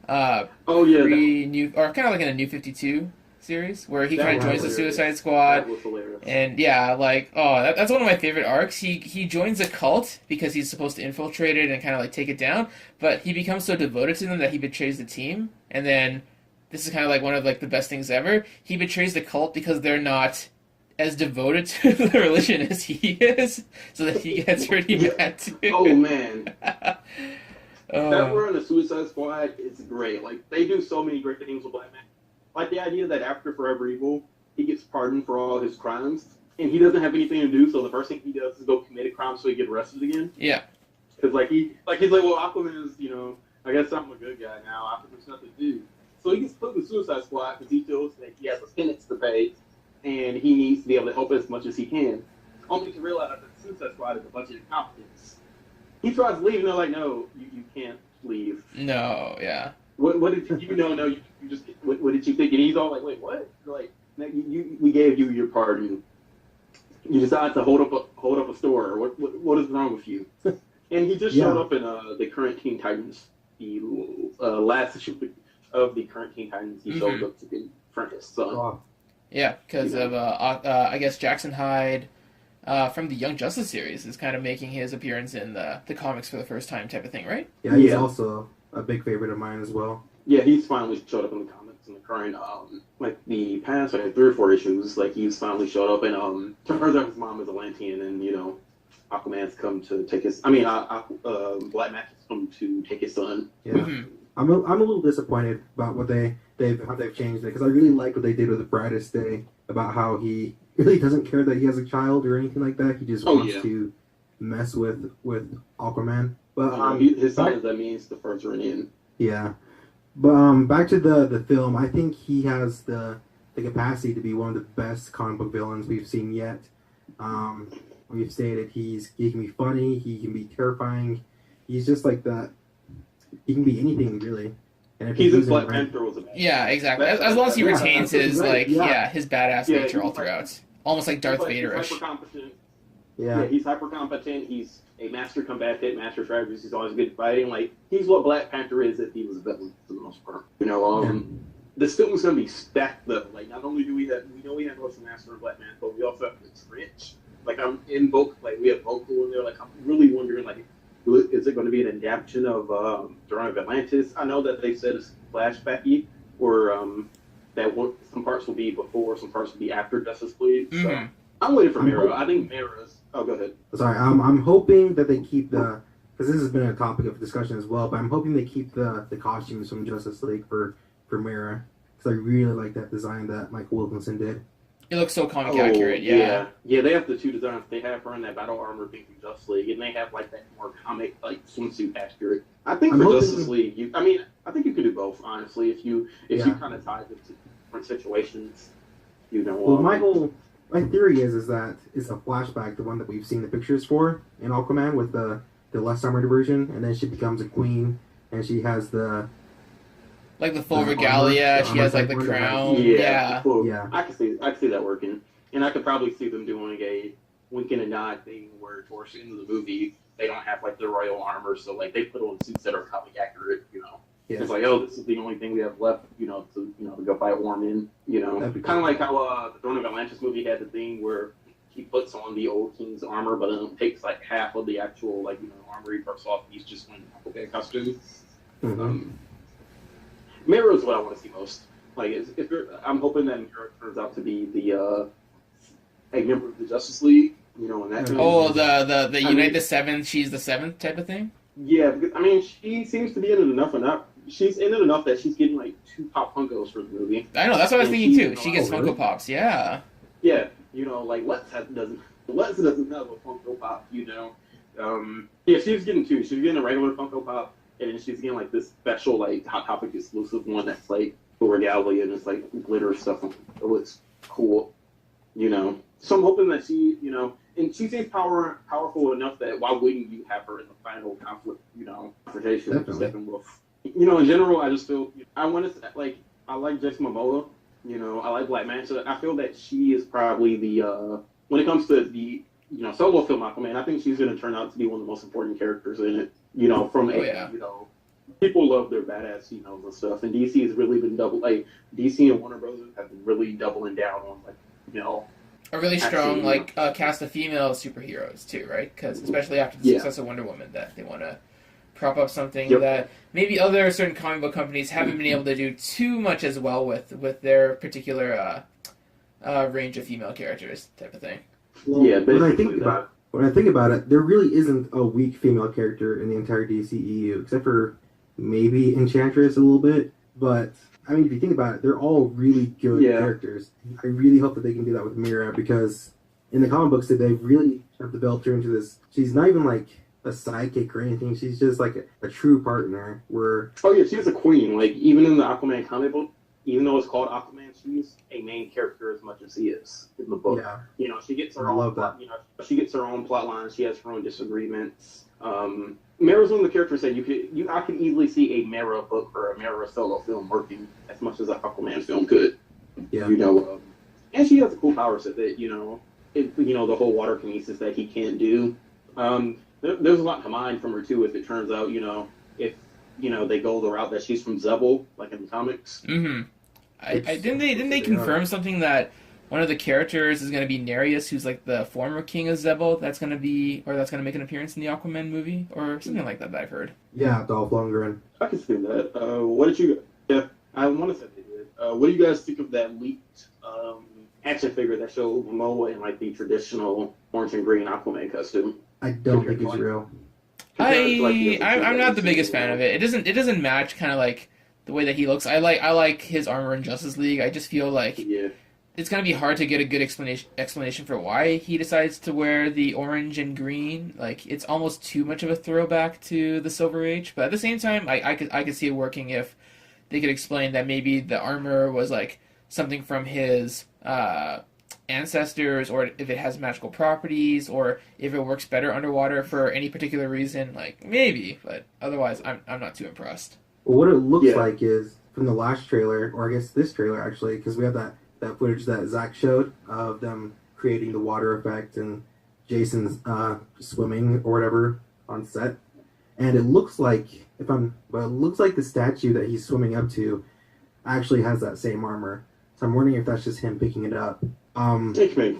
kind of like in a New 52 series, where he kind of joins the Suicide Squad, and that's one of my favorite arcs. He joins a cult because he's supposed to infiltrate it and kind of like take it down, but he becomes so devoted to them that he betrays the team, and then this is kind of like one of like the best things ever. He betrays the cult because they're not as devoted to the religion as he is, so that he gets pretty mad too.
Oh man. That run of Suicide Squad is great. Like, they do so many great things with Black Manta. Like, the idea that after Forever Evil, he gets pardoned for all his crimes, and he doesn't have anything to do, so the first thing he does is go commit a crime so he gets arrested again.
Yeah.
Because, he's like, well, Aquaman is, I guess I'm a good guy now. Aquaman's nothing to do. So he gets put in the Suicide Squad because he feels that he has a sentence to pay, and he needs to be able to help as much as he can. Only to realize that the Suicide Squad is a bunch of incompetents. He tries to leave, and they're like, no, you can't leave.
No, yeah.
What did you no, you just, what did you think? And he's all like, wait, what? They're like, we gave you your pardon. You decided to hold up a store. What is wrong with you? And he just showed up in the current Teen Titans. The last issue of the current Teen Titans, he showed up to confront his son.
Oh.
Yeah, because of I guess Jackson Hyde from the Young Justice series is kind of making his appearance in the comics for the first time, type of thing, right?
Yeah, he's also a big favorite of mine as well.
Yeah, he's finally showed up in the comics in the current, the past 3 or 4 issues. Like, he's finally showed up, and turns out his mom is Atlantean, and Aquaman's come to take his. Black Manta's come to take his son.
Yeah, I'm a little disappointed about how they've changed it, because I really like what they did with the Brightest Day, about how he really doesn't care that he has a child or anything like that. He just wants to mess with Aquaman. But
his son is, that means the first run in.
Yeah, but back to the film. I think he has the capacity to be one of the best comic book villains we've seen yet. We've stated he can be funny, he can be terrifying. He's just like that. He can be anything really. And if
he's in Black Panther was a bad.
Yeah, exactly. As long as he retains his his badass nature all throughout, almost like Darth Vader-ish.
He's hyper-competent.
Yeah,
he's hyper-competent. He's a master combatant, master strategist. He's always good at fighting. Like, he's what Black Panther is if he was a villain for the most part. This film is going to be stacked though. Like, not only do we have Russell Master and Black Manta, but we also have the Trench. Like, I'm in both. Like, we have Vocal in there. Like, I'm really wondering, like, is it going to be an adaptation of Dawn of Atlantis? I know that they said it's flashbacky, or some parts will be before, some parts will be after Justice League. So I'm waiting for Mera. I think Mera's. Oh, go ahead.
Sorry, I'm hoping that they keep because this has been a topic of discussion as well. But I'm hoping they keep the costumes from Justice League for Mera, because I really like that design that Michael Wilkinson did.
It looks so comic accurate,
yeah. They have the 2 designs. They have her in that battle armor thing from Justice League, and they have like that more comic swimsuit accurate. I think Justice League, I think you could do both, honestly, if you kind of tie it to different situations.
Well, my theory is that it's a flashback, the one that we've seen the pictures for in Aquaman with the the less armored version, and then she becomes a queen, and she has the
Like the full
the
regalia,
armor-
she
the
has like
armor
the
type one,
crown.
Yeah,
Yeah.
Well,
Yeah.
I can see that working, and I could probably see them doing a wink and a nod thing where towards the end of the movie they don't have like the royal armor, so like they put on suits that are comic accurate.
Yeah.
It's like, oh, this is the only thing we have left, to go fight Orman.
That'd be
Kind of
cool.
like how the Throne of Atlantis movie had the thing where he puts on the old king's armor, but it takes like half of the actual armor he puts off. He's just wearing a costume.
Mhm.
Mira is what I want to see most. Like, I'm hoping that Mira turns out to be a member of the Justice League. And that.
Oh, the
I
Unite
mean-
the Seventh, she's the seventh type of thing?
Yeah, because, I mean, she seems to be in it enough. She's in it enough that she's getting like 2 pop Funkos for the movie.
I know, that's what I was
And
thinking
she's-
too. She gets
oh, really?
Funko Pops, yeah.
Yeah, like Lex doesn't have a Funko Pop. Yeah, she's getting 2. She's getting a regular Funko Pop, and then she's getting like this special like Hot Topic exclusive one that's like full regalia and it's like glitter stuff. It looks cool. So I'm hoping that she, and she seems powerful enough that why wouldn't you have her in the final conflict, confrontation with
Definitely.
Steppenwolf? In general, I just feel I want to I like Jason Momoa. I like Black Manta. I feel that she is probably the when it comes to the solo film Aquaman. I think she's going to turn out to be one of the most important characters in it. People love their badass heroes and stuff, and DC has really been DC and Warner Brothers have been really doubling down on
A really strong
Actually,
cast of female superheroes too, right? Because especially after the success of Wonder Woman, that they want to prop up something
Yep.
that maybe other certain comic book companies haven't been able to do too much as well with their particular range of female characters type of thing.
Well,
Yeah,
when I
basically
think
that.
about it, there really isn't a weak female character in the entire DCEU, except for maybe Enchantress a little bit. But I mean, if you think about it, they're all really good
Yeah.
characters. I really hope that they can do that with Mira, because in the comic books, they really have developed her into this. She's not even like a sidekick or anything. She's just like a true partner. Where
Oh yeah, she's a queen. Like even in the Aquaman comic book, even though it's called Aquaman, she's a main character as much as he is in the book.
yeah,
She gets her
I
own
love
plot, she gets her own plot line. She has her own disagreements. Mara's one of the characters that I could easily see a Mara book or a Mara solo film working as much as an Aquaman film could.
yeah,
And she has a cool power set that the whole water kinesis that he can't do. There's a lot to mine from her too. If it turns out, if they go the route that she's from Zebel, like in the comics.
Mm-hmm. Didn't they
They
confirm
are.
something that one of the characters is going to be Nereus, who's like the former king of Zebel? That's going to make an appearance in the Aquaman movie or something like that I've heard.
yeah. Dolph Lundgren.
I can see that. What did you? Yeah, I want to say they did. What do you guys think of that leaked action figure that showed Momoa in like the traditional orange and green Aquaman costume?
I don't think it's real.
I'm not the biggest fan of it. It doesn't match kind of like the way that he looks. I like his armor in Justice League. I just feel like
Yeah.
it's gonna be hard to get a good explanation for why he decides to wear the orange and green. Like it's almost too much of a throwback to the Silver Age. But at the same time, I could see it working if they could explain that maybe the armor was like something from his ancestors, or if it has magical properties, or if it works better underwater for any particular reason. Like maybe, but otherwise, I'm not too impressed.
Well, what it looks
Yeah.
like is from the last trailer, or I guess this trailer actually, because we have that footage that Zach showed of them creating the water effect and Jason's swimming or whatever on set, and it looks like the statue that he's swimming up to actually has that same armor. So I'm wondering if that's just him picking it up.
Take me.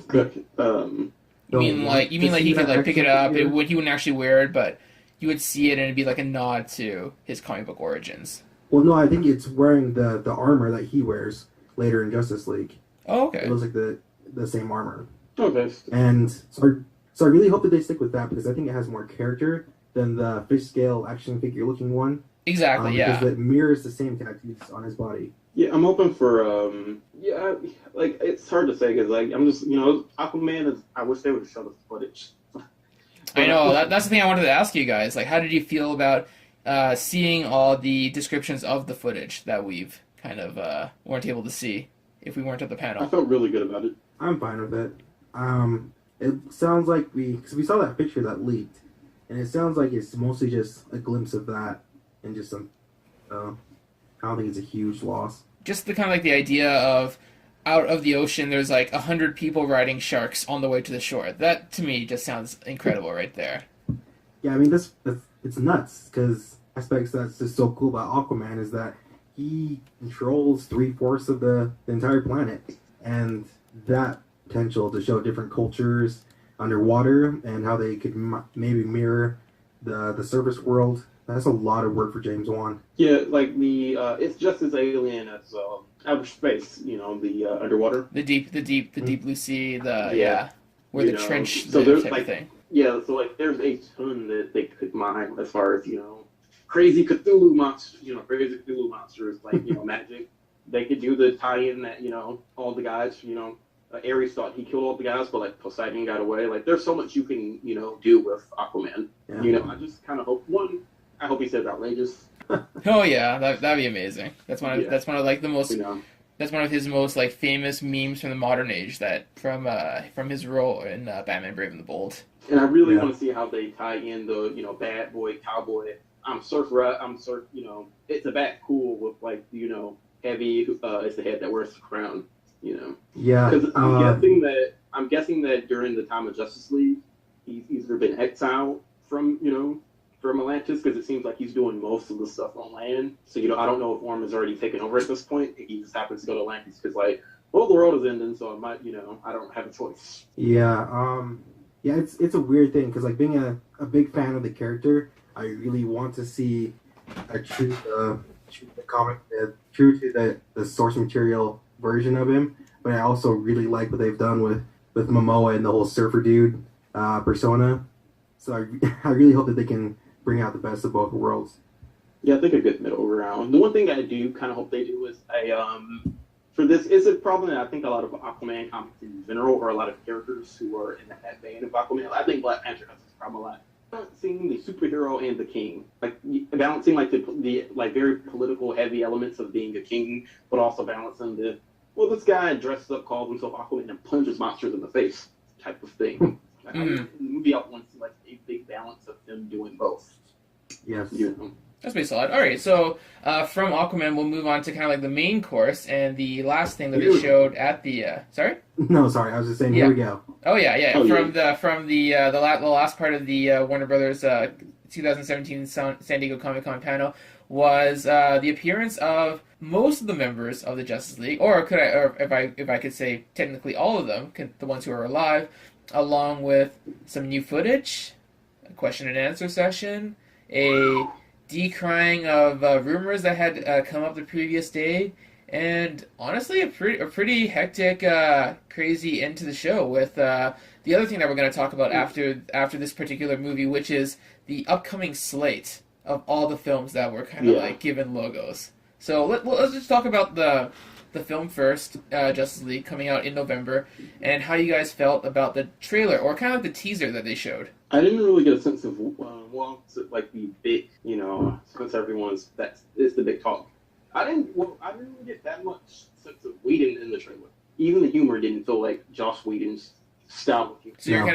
You mean like he could like pick it up? He wouldn't actually wear it, but you would see it and it'd be like a nod to his comic book origins.
Well, no, I think it's wearing the armor that he wears later in Justice League.
Oh, okay.
It looks like the same armor.
Okay.
And so I really hope that they stick with that, because I think it has more character than the fish scale action figure looking one.
Exactly. Yeah.
Because it mirrors the same tattoos on his body.
Yeah, I'm open for like it's hard to say because like I'm just Aquaman is. I wish they would show the footage.
I know that's the thing I wanted to ask you guys. Like, how did you feel about seeing all the descriptions of the footage that we've kind of weren't able to see if we weren't at the
I
panel?
felt really good about it.
I'm fine with it. It sounds like because we saw that picture that leaked, and it sounds like it's mostly just a glimpse of that, and just some. I don't think it's a huge loss.
Just the kind of like the idea of out of the ocean, there's like 100 people riding sharks on the way to the shore. That to me just sounds incredible right there.
Yeah, I mean that's it's nuts because aspects that's just so cool about Aquaman is that he controls 3/4 of the entire planet, and that potential to show different cultures underwater and how they could maybe mirror the surface world. That's a lot of work for James Wan.
Yeah, like the it's just as alien as outer space. You know, the underwater.
The deep blue sea.
Yeah.
Where the
You know,
trench
so
live
there's
type
like
of thing.
yeah, so like there's a ton that they could mine as far as crazy Cthulhu monsters. Crazy Cthulhu monsters like magic. They could do the tie-in that all the guys. Ares thought he killed all the guys, but like Poseidon got away. Like there's so much you can do with Aquaman.
Yeah.
I just kind of hope I hope he says outrageous.
Oh yeah, that'd be amazing. That's one of
Yeah.
that's one of like the most.
You know.
That's one of his most like famous memes from the modern age. That from his role in Batman: Brave and the Bold.
And I really
Yeah.
want to see how they tie in the bad boy cowboy. I'm surf rat. I'm surf. It's a bat cool with like heavy. It's the head that wears the crown.
Yeah.
Because I'm guessing that during the time of Justice League, he's either been exiled from Atlantis because it seems like he's doing most of the stuff on land. So I don't know if Orm has already taken over at this point. He just happens to go to Atlantis because the world is ending, so I might I don't have a choice.
Yeah. Yeah. It's a weird thing because like being a big fan of the character, I really want to see a true to the comic, true to the source material version of him. But I also really like what they've done with Momoa and the whole surfer dude persona. So I really hope that they can bring out the best of both worlds.
Yeah, I think a good middle ground. The one thing I do kind of hope they do is for this is a problem that I think a lot of Aquaman comics in general, or a lot of characters who are in that vein of Aquaman. I think Black Panther has this problem a lot. Balancing the superhero and the king, like balancing like the like very political heavy elements of being a king, but also balancing this guy dressed up, calls himself Aquaman, and punches monsters in the face type of thing. Like, the movie I want to see like a big balance of them doing both.
Yes.
That's pretty solid. All right, so from Aquaman, we'll move on to kind of like the main course and the last thing that they showed at the. Sorry.
No, sorry. I was just saying. Here we go.
Oh yeah.
Oh,
From the last part of the Warner Brothers 2017 San Diego Comic-Con panel was the appearance of most of the members of the Justice League, or if I could say technically all of them, the ones who are alive, along with some new footage, a question and answer session, a decrying of rumors that had come up the previous day, and honestly, a pretty hectic, crazy end to the show with the other thing that we're going to talk about after this particular movie, which is the upcoming slate of all the films that were kind of like given logos. So let's just talk about the film first, Justice League, coming out in November, and how you guys felt about the trailer, or kind of like the teaser that they showed.
I didn't really get a sense of like the big, since everyone's is the big talk. I didn't really get that much sense of Whedon in the trailer. Even the humor didn't feel like Joss Whedon's style.
So you're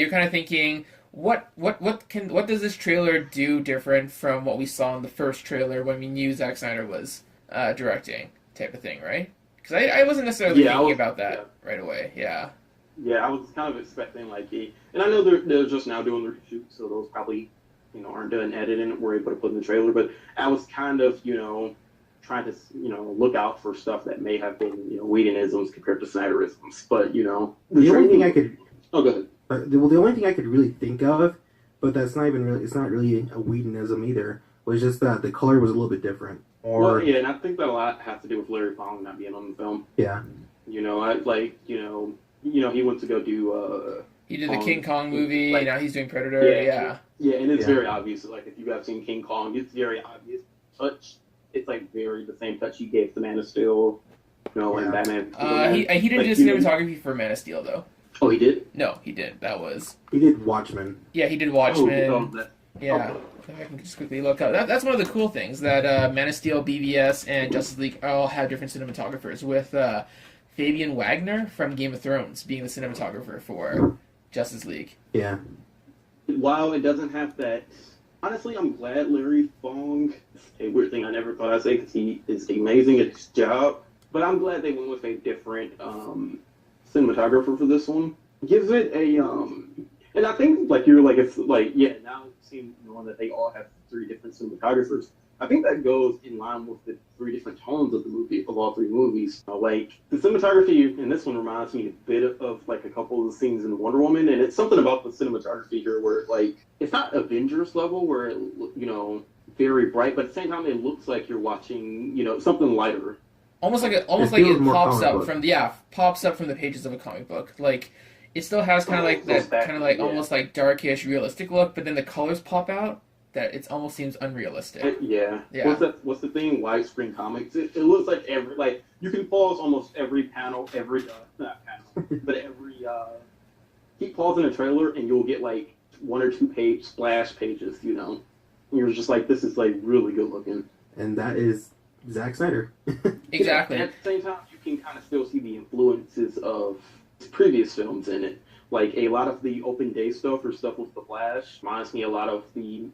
kind of thinking, what does this trailer do different from what we saw in the first trailer when we knew Zack Snyder was directing, type of thing, right? Because I wasn't necessarily thinking about that right away. Yeah.
Yeah, I was kind of expecting and I know they're just now doing the reshoot, so those probably aren't done editing and we're able to put in the trailer. But I was kind of trying to look out for stuff that may have been Whedonisms compared to Snyderisms. But the
only thing I could
go ahead.
The only thing I could really think of, but that's not even really, it's not really a Whedonism either, was just that the color was a little bit different.
And I think that a lot has to do with Larry Fong not being on the film.
Yeah.
He went to go do.
He did the King Kong movie. Now he's doing Predator. Yeah,
and it's very obvious. Like if you have seen King Kong, it's very obvious touch. It's like very the same touch he gave to Man of Steel. And Batman.
He didn't do cinematography for Man of Steel though.
Oh, he did?
No, he didn't.
He did Watchmen.
Yeah, he did Watchmen. Yeah.
Okay.
I can just quickly look up. That's one of the cool things, that Man of Steel, BVS, and Justice League all have different cinematographers, with Fabian Wagner from Game of Thrones being the cinematographer for Justice League.
Yeah.
while it doesn't have that, honestly, I'm glad Larry Fong. A weird thing I never thought I'd say because he is amazing at his job. But I'm glad they went with a different cinematographer for this one. Gives it a and I think like you're like it's like yeah now it seems knowing that they all have three different cinematographers. I think that goes in line with the three different tones of the movie, of all three movies. Like, the cinematography in this one reminds me a bit of like, a couple of the scenes in Wonder Woman, and it's something about the cinematography here where, like, it's not Avengers level where, very bright, but at the same time, it looks like you're watching, something lighter.
Almost like it pops up from the pages of a comic book. Like, it still has kind of like that kind of like almost like darkish, realistic look, but then the colors pop out. That it almost seems unrealistic.
Yeah. What's the thing? Widescreen comics. It looks like you can pause almost every panel, not panel, but every keep pausing a trailer and you'll get like one or two page splash pages. And you're just like, this is like really good looking.
And that is Zack Snyder.
Exactly.
At the same time, you can kind of still see the influences of previous films in it. Like, a lot of the Open Day stuff or stuff with The Flash reminds me a lot of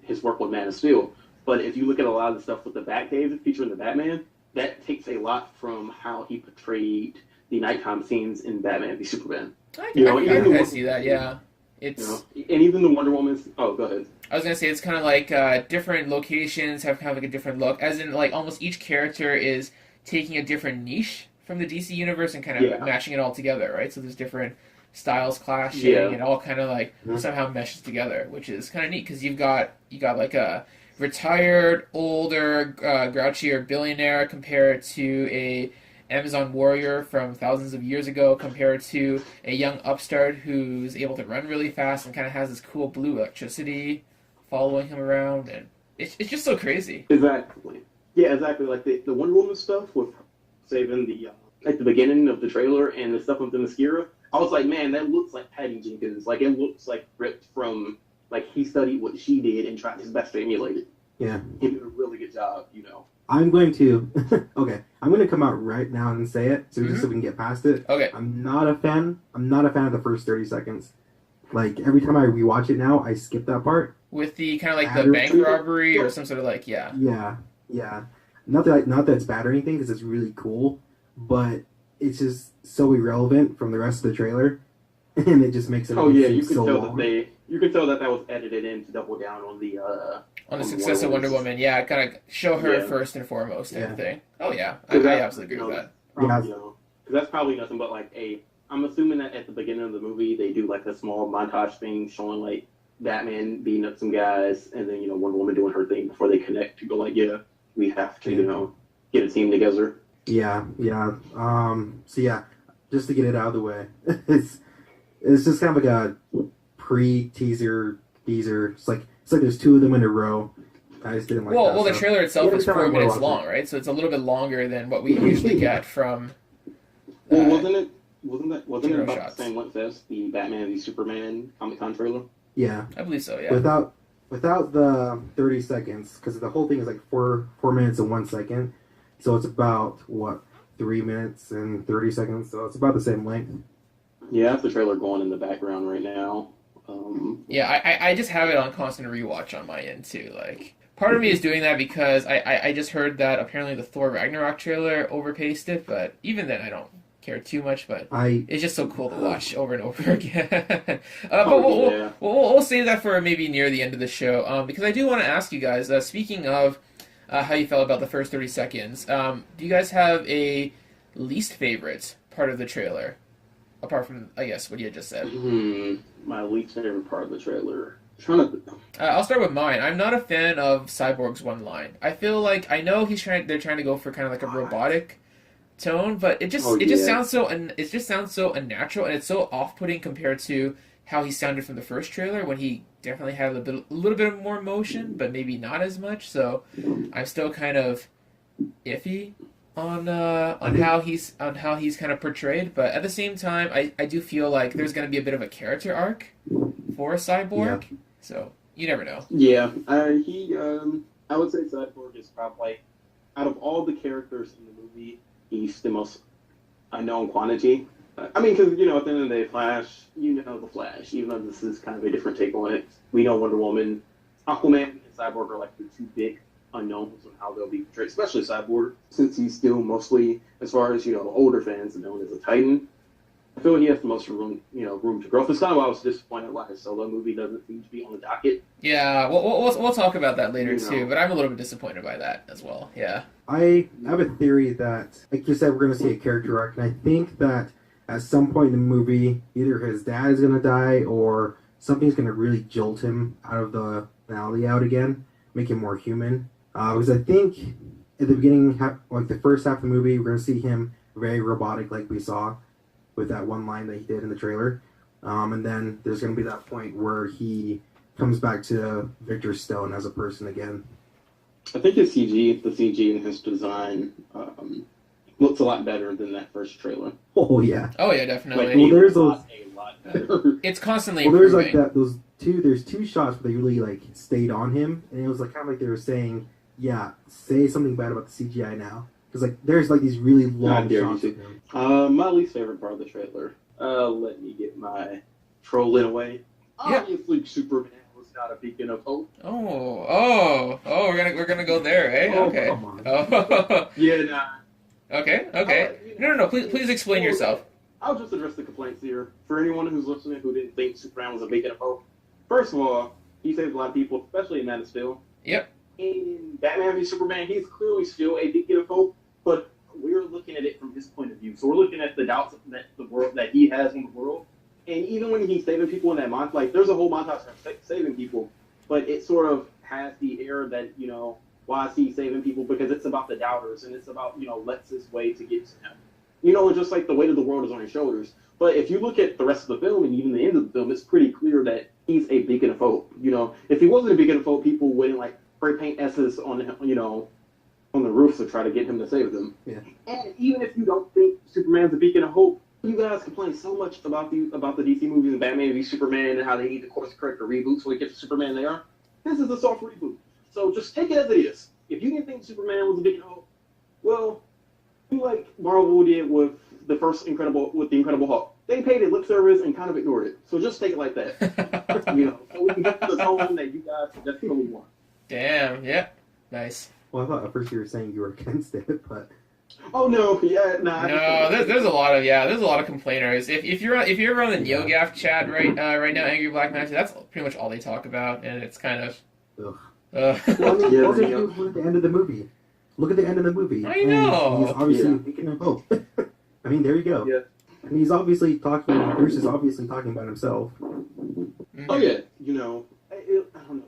his work with Man of Steel. But if you look at a lot of the stuff with the Batcave featuring the Batman, that takes a lot from how he portrayed the nighttime scenes in Batman v Superman.
I can see that, yeah. It's
and even the Wonder Woman's... Oh, go ahead.
I was going to say, it's kind of like different locations have kind of like a different look. As in, like, almost each character is taking a different niche from the DC universe and kind of mashing it all together, right? So there's different styles clashing and all kind of like somehow meshes together, which is kind of neat because you got like a retired, older, grouchier billionaire compared to a Amazon warrior from thousands of years ago compared to a young upstart who's able to run really fast and kind of has this cool blue electricity following him around, and it's just so crazy.
Exactly. Yeah, exactly. Like the Wonder Woman stuff with saving the at the beginning of the trailer and the stuff with the mascara. I was like, man, that looks like Patty Jenkins. Like, it looks like ripped from, like, he studied what she did and tried his best to emulate it.
Yeah.
He did a really good job,
I'm going to, I'm going to come out right now and say it, just so we can get past it.
Okay.
I'm not a fan of the first 30 seconds. Like, every time I rewatch it now, I skip that part.
With the kind of like the bank robbery or some sort of like, Yeah.
Not that it's bad or anything, because it's really cool, but it's just so irrelevant from the rest of the trailer, and it just makes it.
Oh yeah, you can tell that was edited in to double down on the
success of Wonder Woman. Yeah, kind of show her first and foremost and everything. Oh yeah, I absolutely agree with that.
Because that's probably nothing but like I'm assuming that at the beginning of the movie they do like a small montage thing showing like Batman beating up some guys, and then Wonder Woman doing her thing before they connect to go like, we have to get a team together.
Yeah. So yeah, just to get it out of the way, it's just kind of like a pre-teaser. It's like there's two of them in a row. I just didn't like that.
Well, the trailer itself is 4 minutes long, right? So it's a little bit longer than what we usually get from.
Well, wasn't it about the same length as the Batman v Superman Comic-Con trailer?
Yeah,
I believe so. Yeah.
Without the 30 seconds, because the whole thing is like 4 minutes and 1 second. So it's about, 3 minutes and 30 seconds, so it's about the same length.
Yeah, I have the trailer going in the background right now.
I just have it on constant rewatch on my end, too. Like, part of me is doing that because I just heard that apparently the Thor Ragnarok trailer overpaced it, but even then I don't care too much, but it's just so cool to watch over and over again. We'll save that for maybe near the end of the show, because I do want to ask you guys, speaking of how you felt about the first 30 seconds. Do you guys have a least favorite part of the trailer? Apart from, I guess, what you just said.
My least favorite part of the trailer.
I'll start with mine. I'm not a fan of Cyborg's one line. I feel like, I know they're trying to go for kind of like a robotic tone, but it just sounds so unnatural, and it's so off-putting compared to how he sounded from the first trailer when he definitely had a little bit more emotion, but maybe not as much. So I'm still kind of iffy on how he's kind of portrayed. But at the same time, I do feel like there's going to be a bit of a character arc for Cyborg. Yeah. So you never know.
Yeah, I would say Cyborg is probably, out of all the characters in the movie, he's the most unknown quantity. I mean, because, at the end of the day, Flash, the Flash, even though this is kind of a different take on it, we know Wonder Woman, Aquaman, and Cyborg are like the two big unknowns on how they'll be portrayed, especially Cyborg, since he's still mostly, as far as, older fans, known as a Titan. I feel he has the most room to grow. That's kind of why I was disappointed why his solo movie doesn't seem to be on the docket.
Yeah, we'll talk about that later too, but I'm a little bit disappointed by that as well. Yeah.
I have a theory that, like you said, we're going to see a character arc, and I think that at some point in the movie, either his dad is going to die or something's going to really jolt him out of the finale out again, make him more human. Because I think at the beginning, like the first half of the movie, we're going to see him very robotic, like we saw with that one line that he did in the trailer. And then there's going to be that point where he comes back to Victor Stone as a person again.
I think the CG in his design looks a lot better than that first trailer.
Oh yeah.
Oh yeah, definitely.
Like,
well, there's those.
A lot better.
It's constantly
Well, there's
improving.
like that. There's two shots where they really like stayed on him, and it was like kind of like they were saying, "Yeah, say something bad about the CGI now," because like there's like these really long shots of him.
My least favorite part of the trailer. Let me get my trolling away.
Yeah.
Obviously, Superman was not a beacon of hope.
We're gonna go there, eh?
Oh,
Okay.
come on.
Oh.
Yeah, nah.
Okay. No. Please explain yourself.
I'll just address the complaints here. For anyone who's listening who didn't think Superman was a beacon of hope, first of all, he saved a lot of people, especially in Man of Steel.
Yep.
In Batman v Superman, he's clearly still a beacon of hope, but we're looking at it from his point of view. So we're looking at the doubts that he has in the world. And even when he's saving people in that montage, like there's a whole montage of saving people, but it sort of has the air that, why is he saving people? Because it's about the doubters, and it's about, Lex's way to get to him. And just like the weight of the world is on his shoulders. But if you look at the rest of the film and even the end of the film, it's pretty clear that he's a beacon of hope. If he wasn't a beacon of hope, people wouldn't like spray paint S's on him, on the roofs to try to get him to save them.
Yeah.
And even if you don't think Superman's a beacon of hope, you guys complain so much about the DC movies and Batman v Superman and how they need to course correct the reboot so we get to Superman there. This is a soft reboot. So just take it as it is. If you didn't think Superman was a beacon of hope, well, do like Marvel did with the Incredible Hulk. They paid it lip service and kind of ignored it. So just take it like that. So we can get to the tone that you guys desperately want.
Damn. Yeah. Nice.
Well, I thought at first you were saying you were against it, but
Oh no, yeah, nah.
No, there's a lot of complainers. If you're ever on the NeoGaf chat right now, AngryBlackManta, that's pretty much all they talk about, and it's kind of.
ugh.
Uh,
Well, I mean,
Yeah,
all they
yeah.
do is look at the end of the movie. Look at the end of the movie.
I know.
And he's obviously
Yeah.
beacon of hope. I mean, there you go.
Yeah.
And he's obviously talking. Bruce is obviously talking about himself.
Oh yeah, I don't know,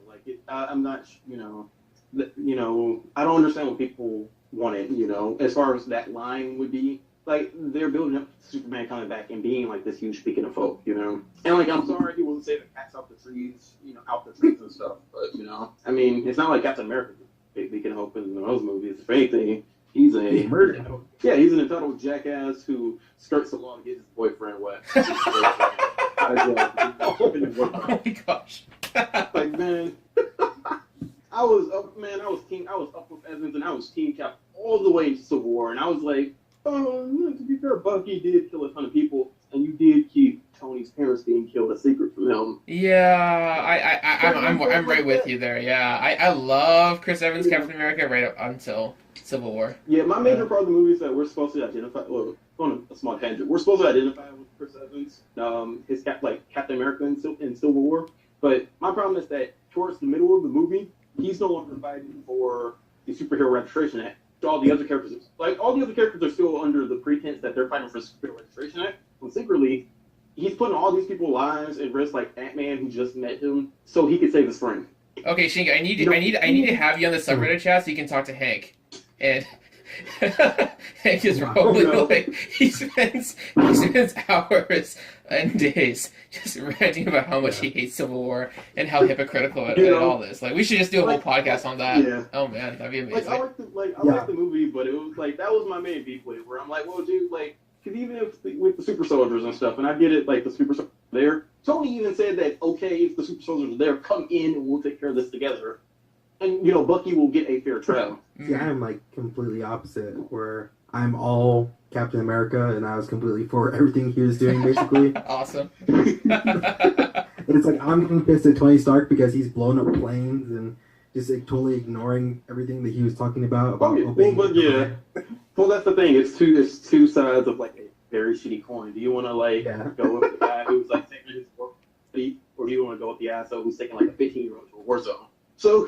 like it. I'm not, I don't understand what people wanted. As far as that line would be, like they're building up Superman coming back and being like this huge beacon of hope, and like I'm sorry he wasn't saving cats out the trees, out the trees and stuff, but I mean it's not like Captain America's a big beacon of hope in those movies. If anything, he's
murdered.
Yeah, he's an entitled jackass who skirts the law to get his boyfriend wet.
oh my gosh.
Like, man, I was up with Evans, and I was team Cap all the way to Civil War, and I was like, to be fair, Bucky did kill a ton of people, and you did keep Tony's parents being killed a secret from him.
Yeah, I'm right with you there. Yeah, I love Chris Evans' Captain America right up until Civil War.
Yeah, my major part of the movie is that we're supposed to identify. Well, on a small tangent, we're supposed to identify with Chris Evans, his Captain America in Civil War. But my problem is that towards the middle of the movie, he's no longer fighting for the Superhero Registration Act. All the other characters, are still under the pretense that they're fighting for the Superhero Registration Act. When secretly, he's putting all these people's lives at risk, like Ant-Man, who just met him, so he could save his friend.
Okay, Shingi, I need to have you on the subreddit chat so you can talk to Hank. And Hank is probably like he spends hours and days just ranting about how much he hates Civil War and how hypocritical and all this. Like we should just do a whole podcast on that.
Yeah.
Oh man, that'd be amazing.
I like the movie, but it was like that was my main beef with it. Where I'm like, well, dude, like, because even if with the super soldiers and stuff, and I get it, like the super soldiers are there. Tony even said that okay, if the super soldiers are there, come in and we'll take care of this together. And Bucky will get a fair trial.
See, I am like completely opposite. Where I'm all Captain America, and I was completely for everything he was doing, basically.
Awesome.
And it's like, I'm getting pissed at Tony Stark because he's blowing up planes and just like, totally ignoring everything that he was talking about opening.
Well, yeah. Well, that's the thing. It's two sides of like a very shitty coin. Do you want to go with the guy who's like taking his work feet, or do you want to go with the asshole who's taking like a 15-year-old to a war zone? So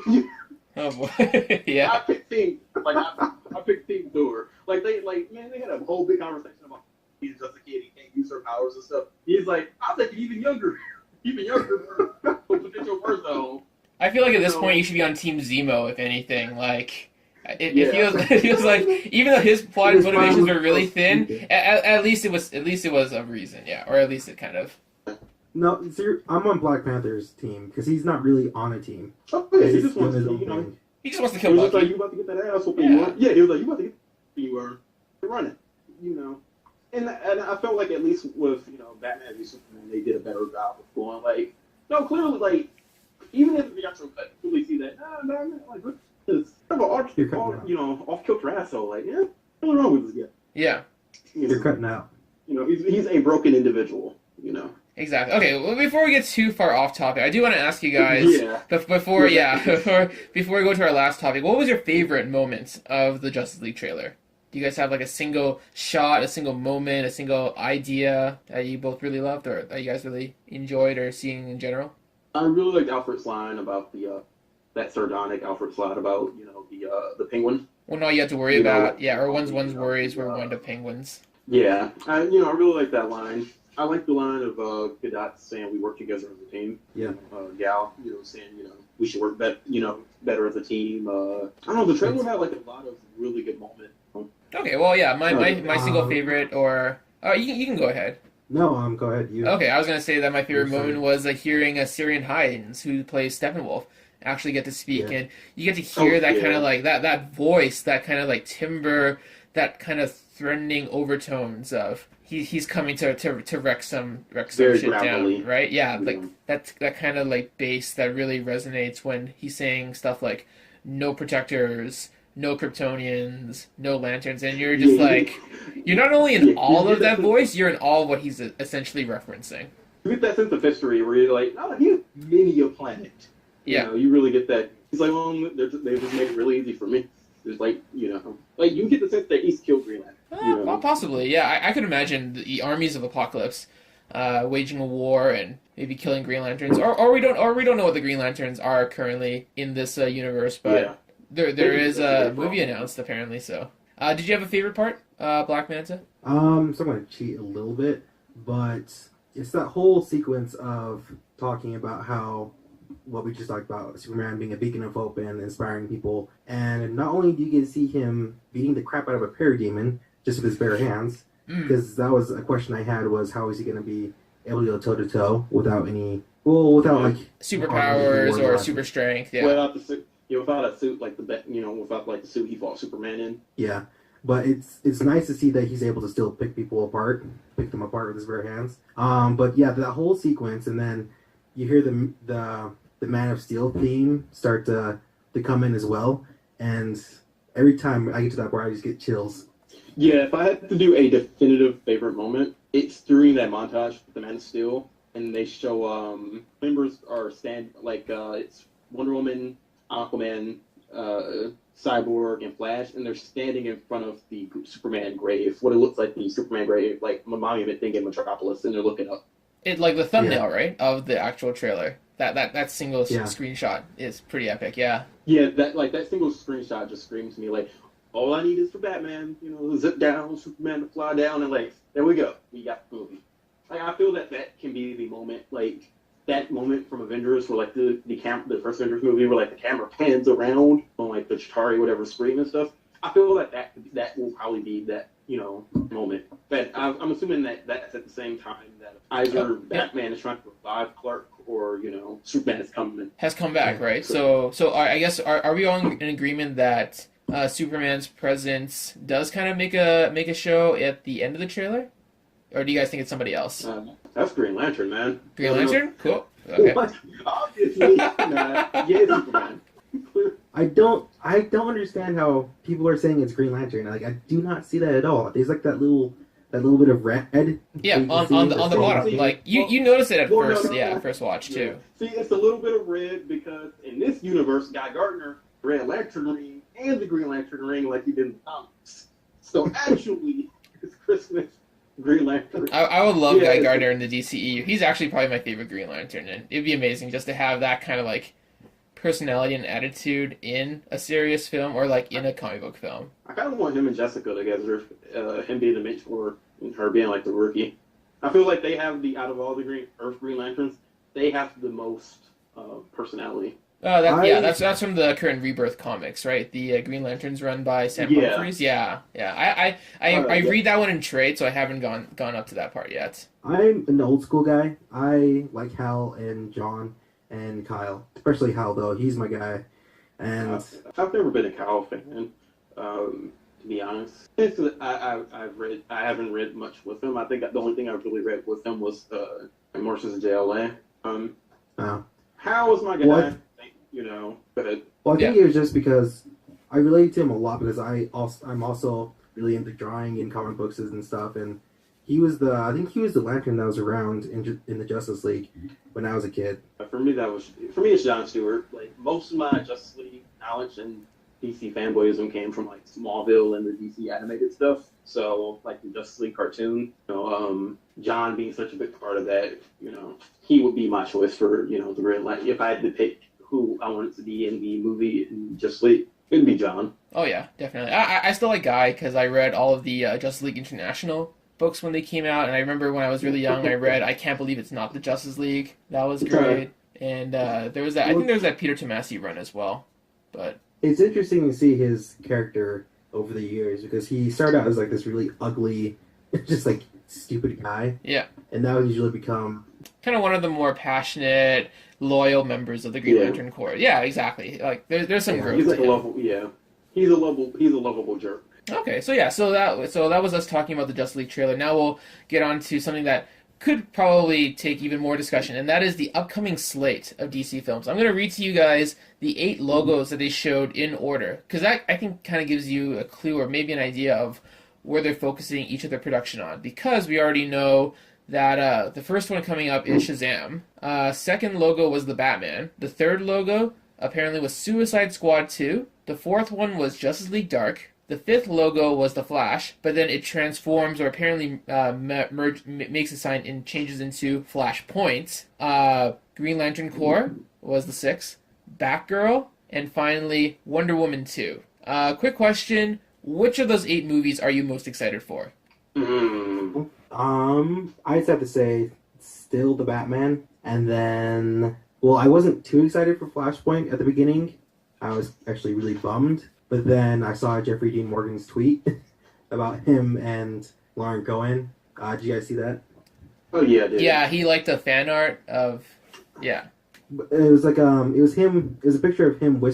Oh boy. Yeah.
I picked Team I picked Team Thor. Like they had a whole big conversation about he's just a kid, he can't use her powers and stuff. He's like, I'll take it even younger for potential war zone.
I feel like at this point you should be on Team Zemo, if anything. Like, it feels like even though his plot and motivations were really thin, at least it was a reason, yeah, or at least it kind of.
No, I'm on Black Panther's team because he's not really on a team.
Oh yeah, he just wants to,
he just wants to
he
kill
was just
Bucky.
like, you about to get that ass whooping you want? Yeah, he was like, you about to get you were running, And I felt like at least with Batman v Superman, they did a better job of going like, no, clearly like. Even if the actual cut, you really see that, like, look, it's kind of an off-kilter asshole. Like, yeah, what's wrong with this guy?
Yeah.
You're cutting out.
He's a broken individual,
Exactly. Okay, well, before we get too far off topic, I do want to ask you guys, before we go to our last topic, what was your favorite moment of the Justice League trailer? Do you guys have like a single shot, a single moment, a single idea that you both really loved or that you guys really enjoyed or seeing in general?
I really liked Alfred's line about that sardonic Alfred's line about the penguin.
Well, no, you have to worry about or one's worries were going to penguins.
Yeah, I really like that line. I like the line of Godot saying we work together as a team.
Yeah.
Gal, saying we should work better as a team. I don't know. The trailer had like a lot of really good moments.
Okay, well, yeah, my single favorite, or you can go ahead.
No, go ahead. You.
Okay, I was gonna say that my favorite moment was hearing Syrian Hines, who plays Steppenwolf, actually get to speak, and you get to hear that kind of like that voice, that kind of like timbre, that kind of threatening overtones of he's coming to wreck some shit down, right? Yeah, like that kind of like bass that really resonates when he's saying stuff like no protectors, no Kryptonians, no lanterns, and you're just you're not only in awe of that voice, you're in awe of what he's essentially referencing.
You get that sense of history where you're like, oh, he's mini a planet.
Yeah.
You really get that. He's like, well, they just made it really easy for me. There's like you get the sense that he's killed Green Lantern.
Well, possibly, yeah. I could imagine the armies of Apocalypse waging a war and maybe killing Green Lanterns, or we don't know what the Green Lanterns are currently in this universe, but. Yeah. There is a movie announced apparently. So, did you have a favorite part, Black Manta?
So I'm gonna cheat a little bit, but it's that whole sequence of talking about how what we just talked about, Superman being a beacon of hope and inspiring people, and not only do you get to see him beating the crap out of a parademon just with his bare hands, because that was a question I had was how is he gonna be able to go toe to toe without like
superpowers or super strength? Yeah.
Without the suit. Yeah, without a suit like without like the suit he fought Superman in.
Yeah, but it's nice to see that he's able to still pick them apart with his bare hands. But yeah, that whole sequence, and then you hear the Man of Steel theme start to come in as well, and every time I get to that part, I just get chills.
Yeah, if I had to do a definitive favorite moment, it's during that montage with the Man of Steel, and they show members are it's Wonder Woman, Aquaman, Cyborg, and Flash, and they're standing in front of the Superman grave, what it looks like the Superman grave, like a monument thing in Metropolis, and they're looking up.
It like the thumbnail, right, of the actual trailer. That single screenshot is pretty epic. Yeah.
Yeah, that single screenshot just screams to me like, all I need is for Batman, zip down, Superman to fly down, and like, there we go, we got the movie. Like, I feel that can be the moment, like. That moment from Avengers where like the first Avengers movie where like the camera pans around on like the Chitauri whatever screen and stuff. I feel like that will probably be that moment. But I'm assuming that's at the same time that either Batman is trying to revive Clark or Superman has come back,
right? So I guess are we all in agreement that Superman's presence does kind of make a show at the end of the trailer? Or do you guys think it's somebody else?
That's Green Lantern, man.
Green Lantern? Cool. Okay.
What? Obviously, yeah, Superman.
I don't understand how people are saying it's Green Lantern. Like, I do not see that at all. There's like that little bit of red.
Yeah, on the bottom. Like you notice it at first, first watch too.
See, it's a little bit of red because in this universe, Guy Gardner, Red Lantern ring and the Green Lantern ring like he did in the comics. So actually, it's Christmas Green Lantern.
I would love Guy Gardner in the DCEU. He's actually probably my favorite Green Lantern, and it'd be amazing just to have that kind of like personality and attitude in a serious film or like in a comic book film.
I kind of want him and Jessica together, him being the mentor and her being like the rookie. I feel like they have out of all the Green Lanterns, they have the most personality.
That's from the current Rebirth comics, right? The Green Lanterns run by Sam Humphries. Yeah. I read that one in trade, so I haven't gone up to that part yet.
I'm an old school guy. I like Hal and John and Kyle, especially Hal though. He's my guy. And
I've never been a Kyle fan, to be honest. I haven't read much with him. I think the only thing I've really read with him was Morrison's JLA. Hal was my guy.
What?
But
well, I think it was just because I relate to him a lot because I'm also really into drawing and comic books and stuff, and I think he was the Lantern that was around in the Justice League when I was a kid.
For me, it's John Stewart. Like most of my Justice League knowledge and DC fanboyism came from like Smallville and the DC animated stuff. So like the Justice League cartoon, John being such a big part of that, he would be my choice for the Red Lantern. If I had to pick who I wanted to be in the movie in Justice League, it'd be John.
Oh yeah, definitely. I still like Guy because I read all of the Justice League International books when they came out, and I remember when I was really young, I read I Can't Believe It's Not the Justice League. That was great. And there was that. I think there was that Peter Tomasi run as well. But
it's interesting to see his character over the years because he started out as like this really ugly, just like stupid guy.
Yeah.
And now he's really become
kind of one of the more passionate, loyal members of the Green Lantern Corps. Yeah, exactly. Like there's some growth.
He's like he's a lovable jerk.
Okay, so that was us talking about the Justice League trailer. Now we'll get on to something that could probably take even more discussion, and that is the upcoming slate of DC films. I'm going to read to you guys the 8 logos that they showed in order, because that, I think, kind of gives you a clue or maybe an idea of where they're focusing each of their production on, because we already know that the first one coming up is Shazam. Second logo was the Batman. The third logo apparently was Suicide Squad 2. The fourth one was Justice League Dark. The fifth logo was the Flash, but then it transforms or apparently makes a sign and changes into Flashpoint. Green Lantern Corps was the sixth. Batgirl, and finally Wonder Woman 2. Quick question: which of those 8 movies are you most excited for?
I just have to say, still the Batman, and then I wasn't too excited for Flashpoint at the beginning. I was actually really bummed. But then I saw Jeffrey Dean Morgan's tweet about him and Lauren Cohen. Did you guys see that?
Oh yeah, I did.
Yeah, he liked the fan art of It
was like it was him. It was a picture of him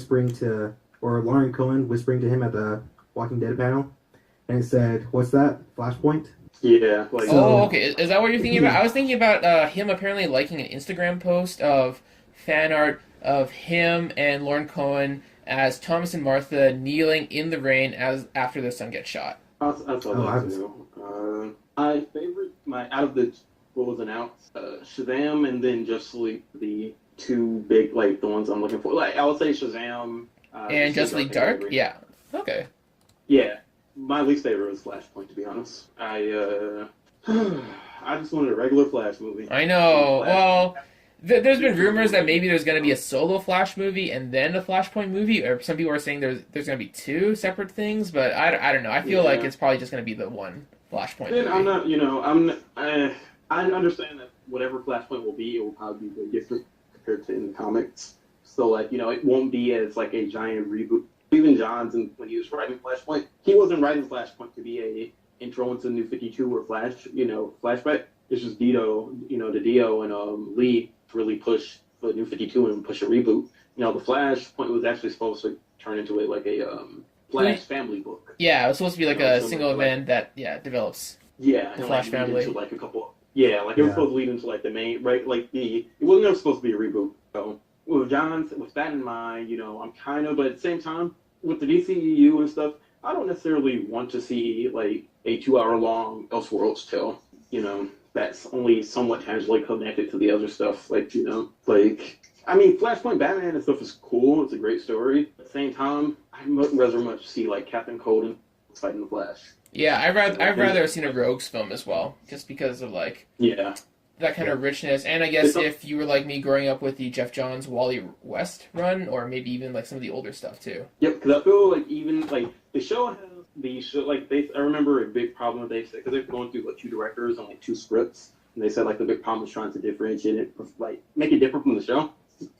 or Lauren Cohen whispering to him at the Walking Dead panel, and it said, "What's that? Flashpoint?"
Yeah.
Okay. Is that what you're thinking about? I was thinking about him apparently liking an Instagram post of fan art of him and Lauren Cohen as Thomas and Martha kneeling in the rain after their son gets shot.
I saw that too. My favorite, out of the what was announced, Shazam and then Justice League, the 2 big, like the ones I'm looking for. Like I would say Shazam
and Justice League Dark. Yeah. Okay.
Yeah, my least favorite was Flashpoint, to be honest. I just wanted a regular Flash movie.
I know. Well. There's been rumors that maybe there's going to be a solo Flash movie and then a Flashpoint movie, or some people are saying there's going to be 2 separate things, but I don't know. I feel like it's probably just going to be the one Flashpoint movie.
I'm not, I understand that whatever Flashpoint will be, it will probably be very different compared to in the comics. So, like, it won't be as, like, a giant reboot. Even Johns, when he was writing Flashpoint, he wasn't writing Flashpoint to be a intro into New 52 or flashback. It's just Dio and Lee really push the New 52 and push a reboot. The Flashpoint was actually supposed to turn into a Flash family book.
Yeah, it was supposed to be like a single event that develops.
Yeah,
the Flash family.
Into like a couple. Yeah, like it was supposed to lead into like the main it wasn't ever supposed to be a reboot. So with that in mind, I'm kind of, but at the same time, with the DCEU and stuff, I don't necessarily want to see like a 2 hour long Elseworlds tale. That's only somewhat tangibly connected to the other stuff. I mean, Flashpoint Batman and stuff is cool. It's a great story. At the same time, I'd rather much see like Captain Cold fighting the Flash.
Yeah, I'd rather have seen a Rogues film as well, just because of like
Yeah.
that kind of richness. And I guess if you were like me growing up with the Jeff Johns, Wally West run, or maybe even like some of the older stuff too.
Yep, because I feel like even like the show has I remember a big problem that they said because they're going through like 2 directors and like 2 scripts, and they said like the big problem was trying to differentiate it, like make it different from the show.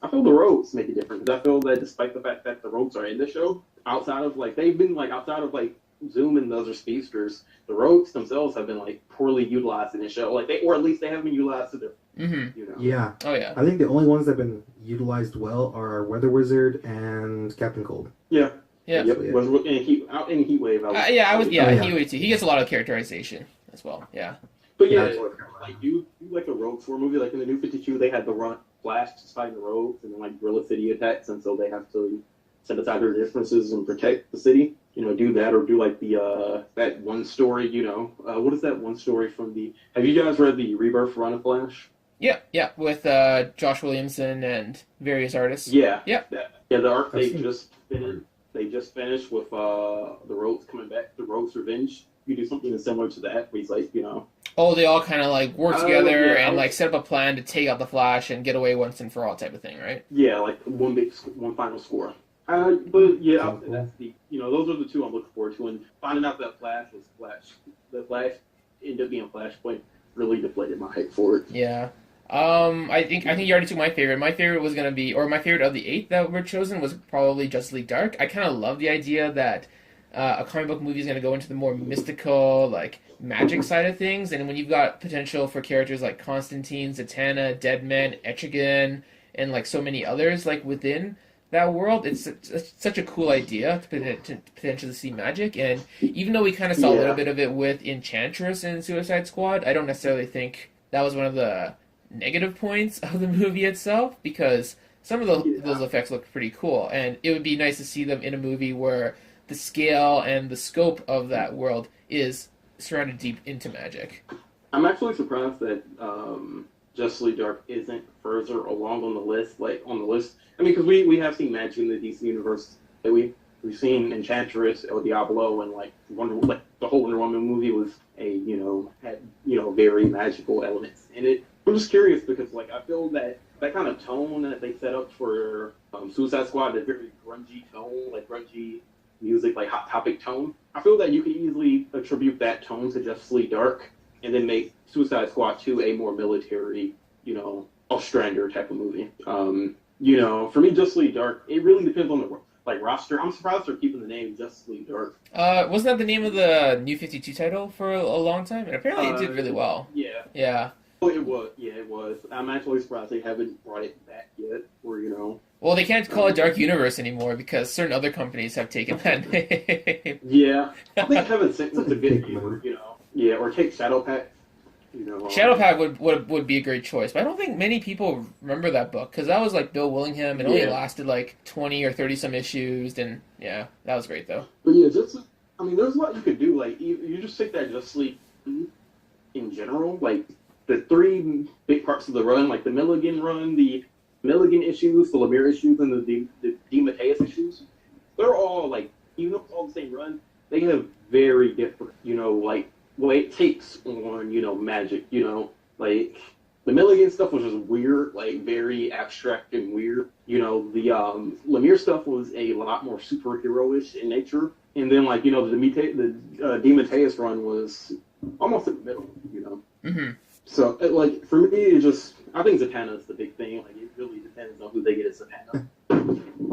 I feel the Rogues make it different because I feel that despite the fact that the Rogues are in the show, outside of like Zoom and the other speedsters, the Rogues themselves have been like poorly utilized in the show. Or at least they haven't been utilized to their,
Yeah.
Oh yeah.
I think the only ones that have been utilized well are Weather Wizard and Captain Cold.
Yeah.
Yeah.
Yep.
Yeah.
Was in Heatwave.
Heatwave too. He gets a lot of characterization as well. Yeah.
But yeah,
Yeah.
like you like a Rogues War movie, like in the New 52, they had the Flash just fighting the Rogues, and then like Gorilla City attacks, and so they have to set aside their differences and protect the city. Do that, or do like the that one story. What is that one story from the? Have you guys read the Rebirth run of Flash?
Yeah, with Josh Williamson and various artists.
Yeah.
Yep.
The arc
I've seen
they just finished with the Rogues coming back, the Rogues Revenge. You do something similar to that, where he's like,
Oh, they all kind of like work together
yeah.
and like set up a plan to take out the Flash and get away once and for all type of thing, right?
Yeah, like one final score. But yeah, that's those are the 2 I'm looking forward to. And finding out that the Flash ended up being Flashpoint really deflated my hype for it.
Yeah. I think you already took my favorite. My favorite was gonna be, or my favorite of the 8 that were chosen was probably Justice League Dark. I kind of love the idea that a comic book movie is gonna go into the more mystical, like magic side of things, and when you've got potential for characters like Constantine, Zatanna, Deadman, Etrigan, and like so many others like within that world, it's such a cool idea to potentially see magic. And even though we kind of saw a little bit of it with Enchantress and Suicide Squad, I don't necessarily think that was one of the negative points of the movie itself, because some of those effects look pretty cool, and it would be nice to see them in a movie where the scale and the scope of that world is surrounded deep into magic.
I'm actually surprised that Justice League Dark isn't further along on the list. I mean, because we have seen magic in the DC universe. That we've seen Enchantress, El Diablo, and like the whole Wonder Woman movie was had very magical elements in it. I'm just curious because like I feel that kind of tone that they set up for Suicide Squad, that very grungy tone, like grungy music, like Hot Topic tone. I feel that you could easily attribute that tone to Justice League Dark, and then make Suicide Squad 2 a more military, Ostrander type of movie. For me, Justice League Dark, it really depends on the roster. I'm surprised they're keeping the name Justice League Dark.
Wasn't that the name of the New 52 title for a long time? And apparently it did really well.
Yeah.
Yeah.
Oh, it was. Yeah, it was. I'm actually surprised they haven't brought it back yet, or
Well, they can't call it Dark Universe anymore because certain other companies have taken that name.
Yeah, I think Heaven Sent was a good view, Yeah, or take Shadowpact.
Shadowpact would be a great choice, but I don't think many people remember that book because that was like Bill Willingham. It only lasted like 20 or 30 some issues, and yeah, that was great though.
But yeah, there's a lot you could do. Like you just take that Justice League in general, like the 3 big parts of the run, like the Milligan run, the Milligan issues, the Lemire issues, and the DeMatteis issues. They're all like, even though it's all the same run, they have very different, way it takes on, magic, like the Milligan stuff was just weird, like very abstract and weird. The Lemire stuff was a lot more superhero-ish in nature, and then like the DeMatteis run was almost in the middle,
Mm-hmm.
So like for me, I think Zatanna is the big thing. Like it really depends on who they get as Zatanna.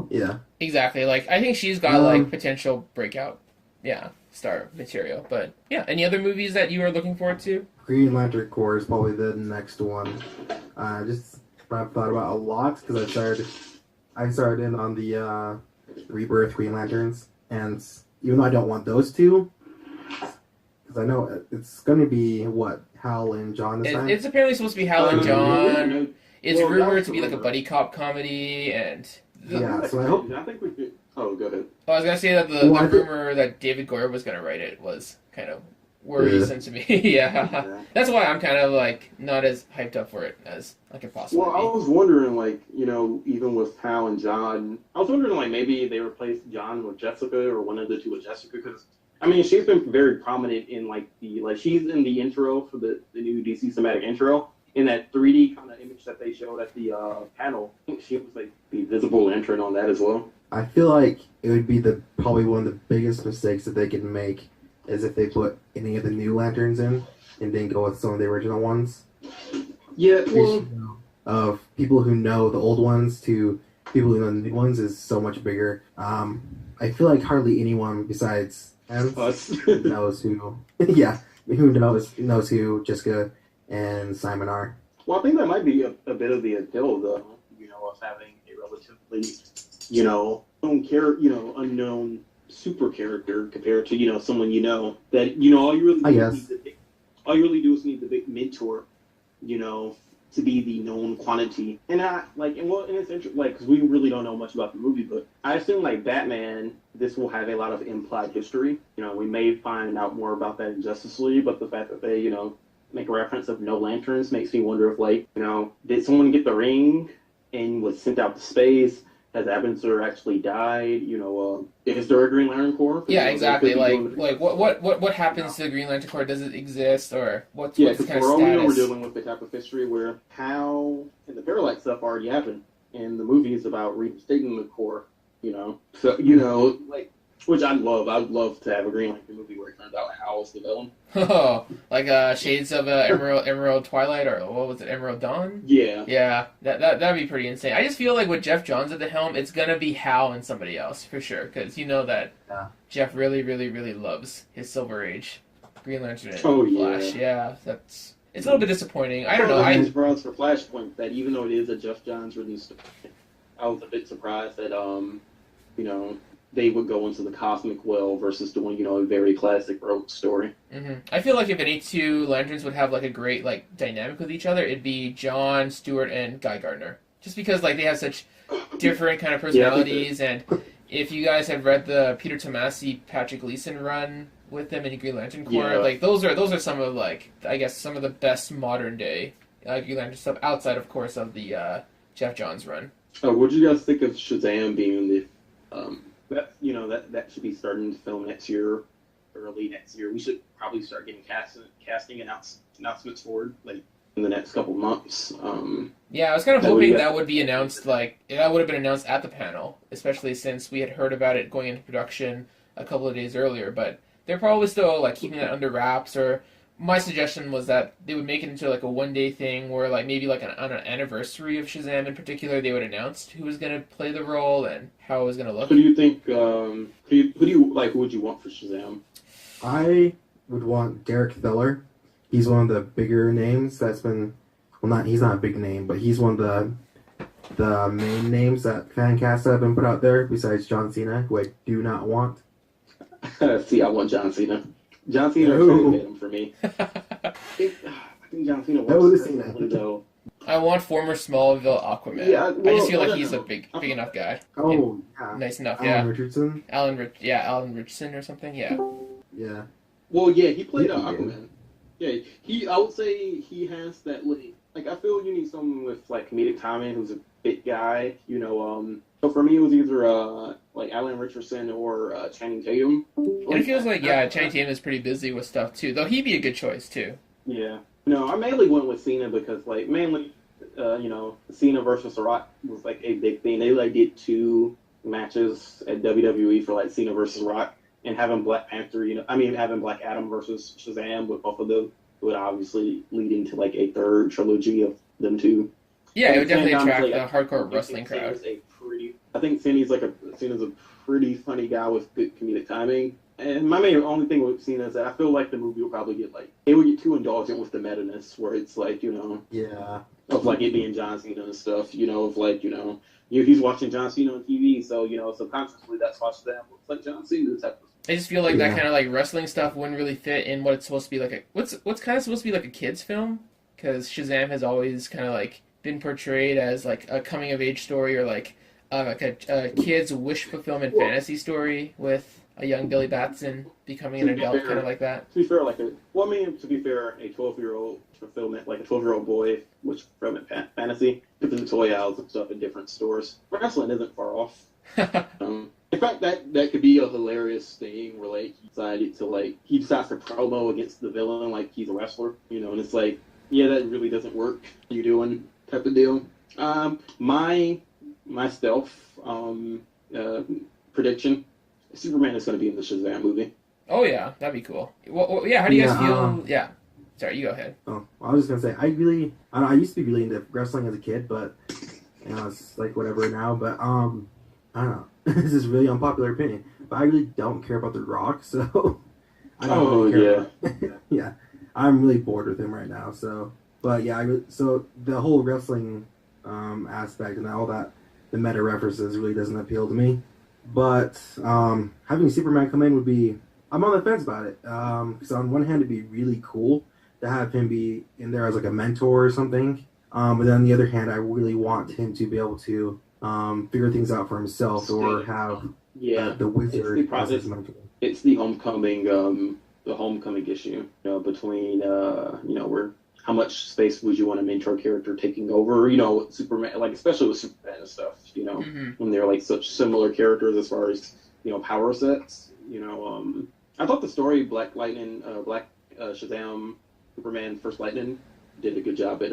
Yeah.
Exactly. Like I think she's got like potential breakout, star material. But yeah, any other movies that you are looking forward to?
Green Lantern Corps is probably the next one. I've thought about a lot because I started in on the Rebirth Green Lanterns, and even though I don't want those 2, because I know it's going to be Hal and John this time.
It's apparently supposed to be Hal and John. It's
Well, that
rumored
was
to be like a
rumor.
buddy cop comedy, and
Yeah, so I hope.
I think we could. Oh, go ahead.
I was gonna say that
Well, I
the
think-
rumor that David Goyer was gonna write it was kind of worrisome to me. Yeah,
Yeah.
that's why I'm kind of like not as hyped up for it as I could possibly
Well, I
be.
was wondering, like, even with Hal and John, I was wondering, like, maybe they replaced John with Jessica or one of the two with Jessica, because, I mean, she's been very prominent in, like, she's in the intro for the new DC Cinematic intro, in that 3D kind of image that they showed at the panel. I think she was, like, the visible entrant on that as well.
I feel like it would be probably one of the biggest mistakes that they could make is if they put any of the new lanterns in and didn't go with some of the original ones.
Yeah, well,
Of people who know the old ones to people who know the new ones is so much bigger. I feel like hardly anyone besides Ants
us.
knows who. Yeah, who knows who Jessica and Simon are.
Well, I think that might be a bit of the appeal, though, of having a relatively, unknown super character compared to, someone that, all you really
I
do
guess.
is all you really do is need the big mentor, to be the known quantity. And it's interesting, because we really don't know much about the movie, but I assume, like, Batman, this will have a lot of implied history. We may find out more about that in Justice League, but the fact that they, make a reference of no lanterns makes me wonder if, like, did someone get the ring and was sent out to space? Has Abinzer actually died? Is there a Green Lantern Corps?
Yeah,
They
exactly.
could be
Like
doing-
what happens to the Green Lantern Corps? Does it exist, or what's
Yeah,
the
because
kind
for
of
all we know, we're
status?
dealing with the type of history where Hal and the Parallax stuff already happened, and the movie is about reinstating the Corps. So which I'd love. I'd love to have a Green Lantern movie where it turns out Hal's the villain.
Oh, like Shades of Emerald Twilight, or what was it, Emerald Dawn?
Yeah.
Yeah, that'd be pretty insane. I just feel like with Jeff Johns at the helm, it's gonna be Hal and somebody else for sure, because that
Yeah.
Jeff really, really, really loves his Silver Age Green Lantern and
Oh, yeah.
Flash. Yeah, it's a little bit disappointing. I don't know.
I'm
I
surprised for Flashpoint that even though it is a Jeff Johns release, I was a bit surprised that they would go into the cosmic well versus doing a very classic rogue story.
I feel like if any two lanterns would have like a great like dynamic with each other, it'd be John Stewart and Guy Gardner. Just because like they have such different kind of personalities, and if you guys have read the Peter Tomasi Patrick Gleason run with them in Green Lantern Corps,
Yeah.
like those are some of like I guess some of the best modern day Green Lantern stuff outside, of course, of the Jeff Johns run.
What do you guys think of Shazam being the that should be starting to film next year, early next year. We should probably start getting casting announcements forward, like in the next couple months.
Yeah, I was kind of
That would
hoping
be-
that would be announced, like, that would have been announced at the panel, especially since we had heard about it going into production a couple of days earlier, but they're probably still, like, keeping that under wraps, or my suggestion was that they would make it into, like, a one-day thing where, like, maybe, like, on an anniversary of Shazam in particular, they would announce who was going to play the role and how it was going to look.
Who do you think? Who do you like? Who would you want for Shazam?
I would want Derek Thiller. He's one of the bigger names that's been. Well, he's not a big name, but he's one of the main names that fan casts have been put out there. Besides John Cena, who I do not want.
See, I want John Cena. John Cena or
No.
Channing Tatum for me. I think John Cena
I would've
works
seen
perfectly,
that.
though.
I want former Smallville Aquaman.
Yeah,
I
well,
just feel like
no,
he's a
no.
big enough guy.
Oh, yeah.
Nice enough,
Alan
yeah.
Richardson.
Alan Richardson or something, yeah.
Yeah.
Well, yeah, he played
Yeah, he
Aquaman. Yeah, I would say he has that like I feel you need someone with like comedic timing who's a big guy, So for me, it was either like Alan Richardson or Channing Tatum.
And it feels like, yeah, Channing Tatum is pretty busy with stuff too, though he'd be a good choice too.
Yeah. No, I mainly went with Cena because like mainly, Cena versus The Rock was like a big thing. They like did 2 matches at WWE for like Cena versus Rock, and having Black Panther, having Black Adam versus Shazam with both of them would obviously lead into like a third trilogy of them two.
Yeah, it would definitely
And,
attract
like,
the hardcore
I think
wrestling crowd.
I think Cena's a pretty funny guy with good comedic timing. And my only thing with Cena is that I feel like the movie will probably get it would get too indulgent with the meta-ness where it's like,
Yeah.
of like it being John Cena and stuff, of like, he's watching John Cena on TV, so, subconsciously that's why Shazam looks like John Cena type of.
I just feel like that
Yeah.
kind of like wrestling stuff wouldn't really fit in what it's supposed to be like what's kind of supposed to be like a kids film, because Shazam has always kind of like been portrayed as like a coming of age story or like a kid's wish fulfillment fantasy story with a young Billy Batson becoming an adult, kind of like that.
To be fair, to be fair, a 12-year-old fulfillment, like a 12-year-old boy, wish fulfillment fantasy, put the toy aisles and stuff in different stores. Wrestling isn't far off. In fact, that could be a hilarious thing where like he decides to promo against the villain like he's a wrestler, and it's like, yeah, that really doesn't work. You doing type of deal. My stealth prediction: Superman is going to be in the Shazam movie.
Oh yeah, that'd be cool. Well, yeah. How do you guys feel? Yeah. Sorry, you go ahead.
Oh, I was just gonna say I used to be really into wrestling as a kid, but it's like whatever now. But I don't know. This is really unpopular opinion, but I really don't care about The Rock, so I don't really care. Yeah, I'm really bored with him right now. So, but yeah, so the whole wrestling aspect and all that, the meta references really doesn't appeal to me. But having Superman come in would be, I'm on the fence about it. Because on one hand, it'd be really cool to have him be in there as like a mentor or something. But then on the other hand, I really want him to be able to figure things out for himself or have the wizard as his mentor.
It's the homecoming issue, between where how much space would you want a mentor character taking over, Superman, like especially with Superman and stuff, when they're like such similar characters as far as power sets. I thought the story Black Shazam, Superman First Lightning did a good job at.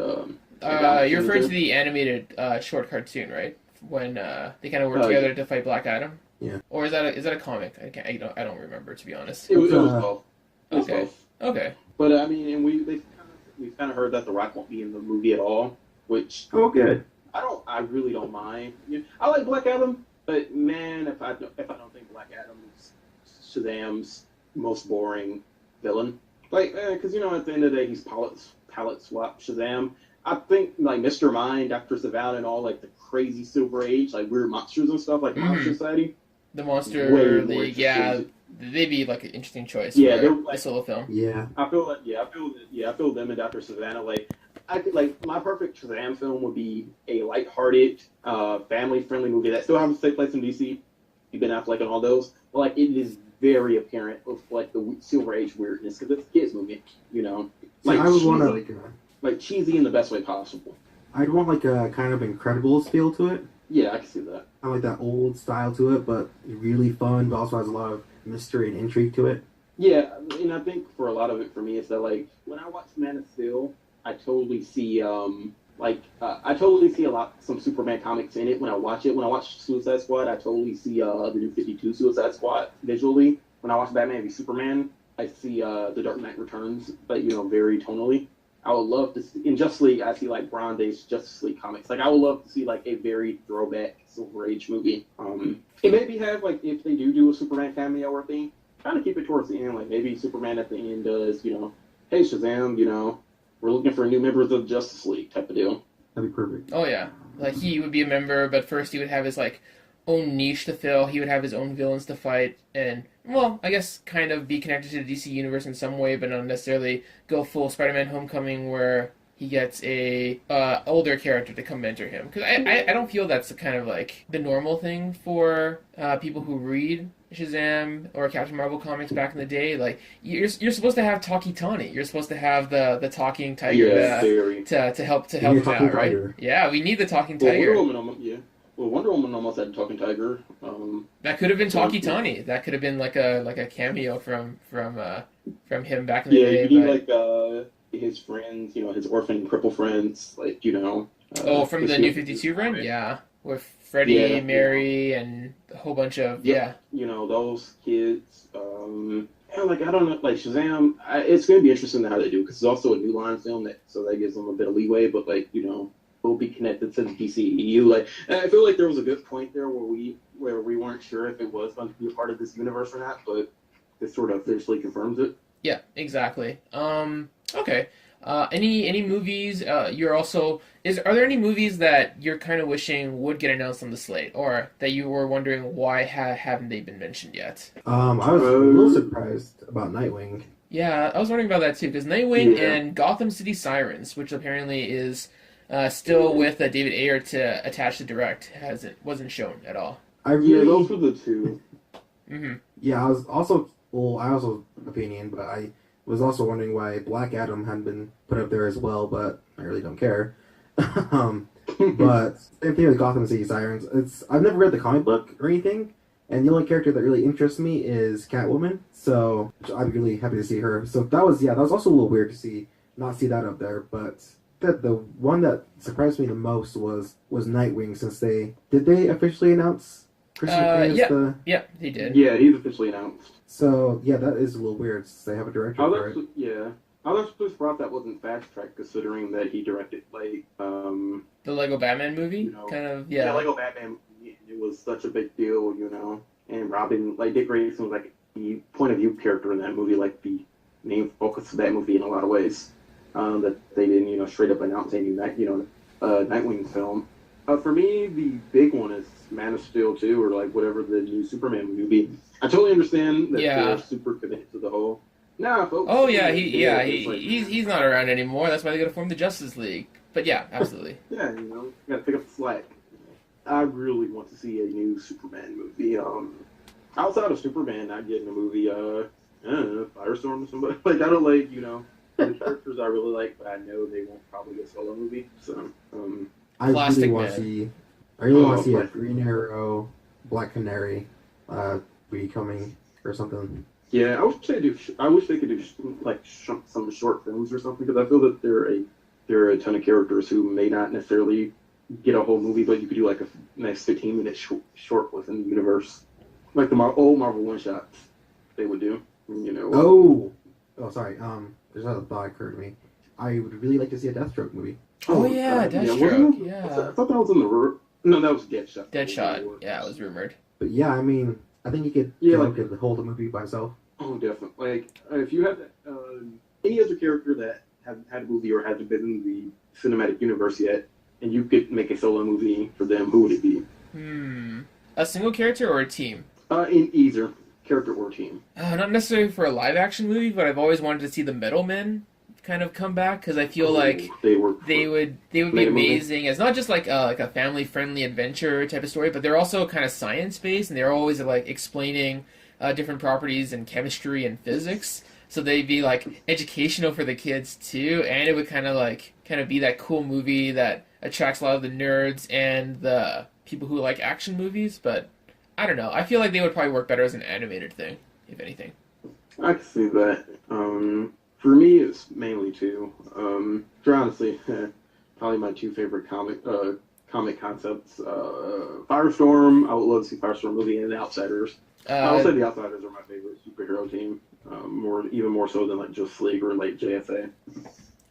You're referring to the animated short cartoon, right? When they kind of work together to fight Black Adam.
Yeah.
Or is that a comic? I don't remember, to be honest.
It was both.
Okay. Okay.
But I mean, and we've kind of heard that The Rock won't be in the movie at all, which
good.
I really don't mind. I like Black Adam, but man, if I don't think Black Adam is Shazam's most boring villain, because at the end of the day he's palette swap Shazam. I think like Mr. Mind, Dr. Savannah, and all like the crazy Silver Age, like weird monsters and stuff, like Monster Society.
The Monster League, yeah, they'd be like an interesting choice.
Yeah,
for
they're
a solo film.
Yeah,
I feel them and Dr. Savannah. Like I could my perfect Shazam film would be a lighthearted, family-friendly movie that still happens to take place in DC. You've been Affleck and all those, but like it is very apparent of like the Silver Age weirdness because it's a kids movie,
Like I would want to
like cheesy in the best way possible.
I'd want like a kind of Incredibles feel to it.
Yeah, I can see that.
I like that old style to it, but really fun, but also has a lot of mystery and intrigue to it.
Yeah, and I think for a lot of it for me, it's that like when I watch Man of Steel, I totally see some Superman comics in it when I watch it. When I watch Suicide Squad, I totally see the New 52 Suicide Squad visually. When I watch Batman v Superman, I see The Dark Knight Returns, but very tonally. I would love to see in Justice League. I see like Bronze's Justice League comics. Like I would love to see like a very throwback Silver Age movie. And maybe have like if they do a Superman cameo or thing, kind of keep it towards the end. Like maybe Superman at the end does hey Shazam, we're looking for new members of the Justice League type of deal.
That'd be perfect.
Oh yeah, like he would be a member, but first he would have his like own niche to fill. He would have his own villains to fight, and well, I guess kind of be connected to the DC universe in some way, but not necessarily go full Spider-Man Homecoming where he gets a older character to come mentor him. Because I don't feel that's kind of like the normal thing for people who read Shazam or Captain Marvel comics back in the day. Like you're supposed to have Talkie Tawny. You're supposed to have the talking tiger to help him out, right? Yeah, we need the talking tiger.
Wonder Woman almost had a talking tiger.
That could have been Talkie Tawny. That could have been like a cameo from him back in the day.
Yeah, you need like his friends, his orphan cripple friends, like
from the New 52 run, yeah, with Freddie, Mary, and a whole bunch of
those kids. Like I don't know, like Shazam. It's going to be interesting how they do because it's also a New Line film that gives them a bit of leeway, but like will be connected to the DCEU. Like I feel like there was a good point there where we weren't sure if it was going to be a part of this universe or not, but this sort of officially confirms it.
Yeah, exactly. Okay. Any movies you're also are there any movies that you're kind of wishing would get announced on the slate, or that you were wondering why haven't they been mentioned yet?
I was a little surprised about Nightwing.
Yeah, I was wondering about that too, because Nightwing and Gotham City Sirens, which apparently is still with David Ayer to attach to direct. Wasn't shown at all.
I
Yeah,
really,
those were the two.
Mm-hmm.
yeah, I was also, well, I also opinion, but I was also wondering why Black Adam hadn't been put up there as well, but I really don't care. But same thing with Gotham City Sirens. I've never read the comic book or anything, and the only character that really interests me is Catwoman. So I'm really happy to see her. So that was also a little weird to not see that up there. But the one that surprised me the most was Nightwing, since they officially announce Christian Bale as the...
Yeah, they did.
Yeah, he's officially announced.
So yeah, that is a little weird since they have a director for it.
Yeah. I was actually surprised that wasn't fast tracked, considering that he directed
The Lego Batman movie,
you know,
kind of,
yeah,
yeah.
Lego Batman. It was such a big deal, and Robin, like Dick Grayson, was like the point of view character in that movie, like the main focus of that movie in a lot of ways. That they didn't, straight up announce any Nightwing film. For me, the big one is Man of Steel 2, or like whatever the new Superman movie. I totally understand that they're super committed to the whole. Nah, folks.
Oh yeah, he's not around anymore. That's why they got to form the Justice League. But yeah, absolutely.
Yeah, gotta pick up the slack. I really want to see a new Superman movie. Outside of Superman, not getting a movie. I don't know, Firestorm or somebody. Like, I don't like, the characters I really like, but I know they won't probably get a solo movie. So,
I really want to see a
Plastic.
Green Arrow, Black Canary, be coming or something.
yeah, I wish they could do like some short films or something, because I feel that there are a ton of characters who may not necessarily get a whole movie, but you could do like a nice 15-minute short within the universe, like the old Marvel one shots they would do.
Sorry. There's another thought occurred to me. I would really like to see a Deathstroke movie.
Oh yeah, Deathstroke.
I
Yeah.
thought that was in the no, that was Deadshot.
Deadshot. Yeah, it was rumored.
But yeah, I mean, I think he could could hold a movie by himself.
Oh, definitely. Like, if you had any other character that hasn't had a movie or hasn't been in the cinematic universe yet, and you could make a solo movie for them, who would it be?
A single character or a team?
In either character or team.
Not necessarily for a live action movie, but I've always wanted to see the Metal Men kind of come back, because I feel like they would be amazing as not just like a family friendly adventure type of story, but they're also kind of science based, and they're always like explaining different properties in chemistry and physics. So they'd be like educational for the kids too, and it would kind of be that cool movie that attracts a lot of the nerds and the people who like action movies. But I don't know. I feel like they would probably work better as an animated thing, if anything.
I can see that. For me, it's mainly two. Honestly, probably my two favorite comic concepts. Firestorm. I would love to see Firestorm movie, and The Outsiders. I would say The Outsiders are my favorite superhero team. Even more so than like Justice League or like JSA.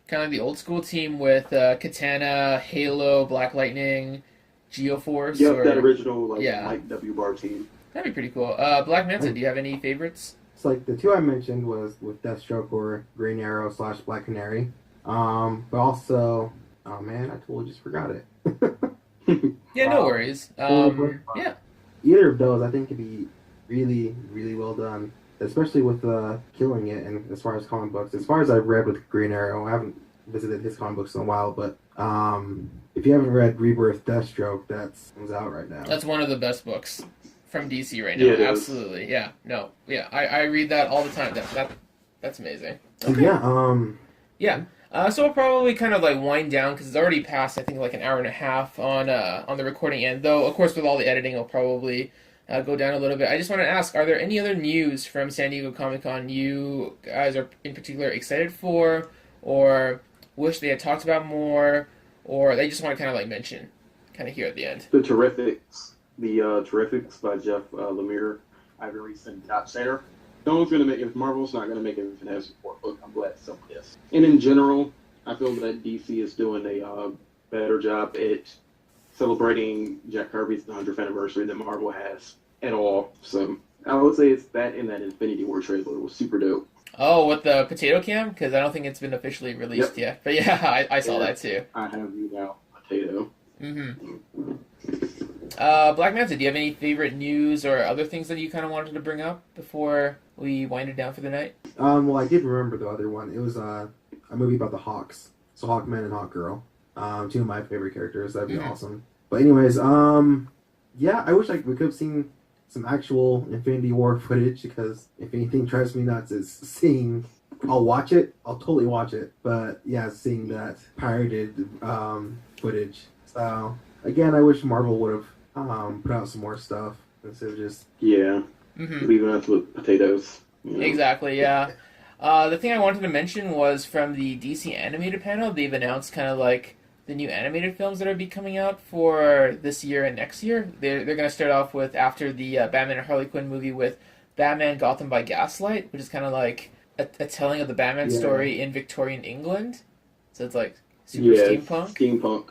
Kind of the old school team with Katana, Halo, Black Lightning, Geoforce.
Yep, that original Mike W. Bar team.
That'd be pretty cool. Black Manta, do you have any favorites?
It's like the two I mentioned was with Deathstroke or Green Arrow / Black Canary. But also, oh man, I totally just forgot it.
Yeah, no worries. Yeah.
Either of those, I think, could be really, really well done, especially with killing it. And as far as comic books, as far as I've read with Green Arrow, I haven't visited his comic books in a while, but if you haven't read Rebirth Deathstroke, that's out right now.
That's one of the best books from DC right now.
Yeah,
absolutely. Yeah. No. Yeah. I read that all the time. That's amazing. Okay.
Yeah.
So we'll probably kind of like wind down because it's already past, I think, like an hour and a half on the recording end. Though, of course, with all the editing, it'll probably go down a little bit. I just want to ask: are there any other news from San Diego Comic-Con you guys are in particular excited for, or wish they had talked about more, or they just want to kind of like mention, kind of here at the end?
The Terrifics by Jeff Lemire, Ivan Reese, and Dot Sainer. No one's going to make it. If Marvel's not going to make it a Fantastic Four book, I'm glad someone is. And in general, I feel that DC is doing a better job at celebrating Jack Kirby's 100th anniversary than Marvel has at all. So I would say it's that, and that Infinity War trailer was super dope.
Oh, with the potato cam? Because I don't think it's been officially released yet. But yeah, I saw that too.
I have you now, potato.
Mm-hmm. Black Manta, do you have any favorite news or other things that you kind of wanted to bring up before we wind it down for the night?
Well, I did remember the other one. It was a movie about the Hawks. So Hawkman and Hawkgirl. Two of my favorite characters. That'd be
Mhm.
awesome. But anyways, yeah, I wish we could have seen some actual Infinity War footage because if anything drives me nuts is seeing. I'll watch it. I'll totally watch it. But yeah, seeing that pirated footage. So again, I wish Marvel would have put out some more stuff instead of just
Yeah,
Mhm.
leaving us with potatoes. You know?
Exactly, yeah. The thing I wanted to mention was from the DC animated panel, they've announced kind of like the new animated films that are be coming out for this year and next year. They're going to start off with after the Batman and Harley Quinn movie with Batman Gotham by Gaslight, which is kind of like a telling of the Batman
Yeah.
story in Victorian England. So it's like super
Yeah,
steampunk.
steampunk.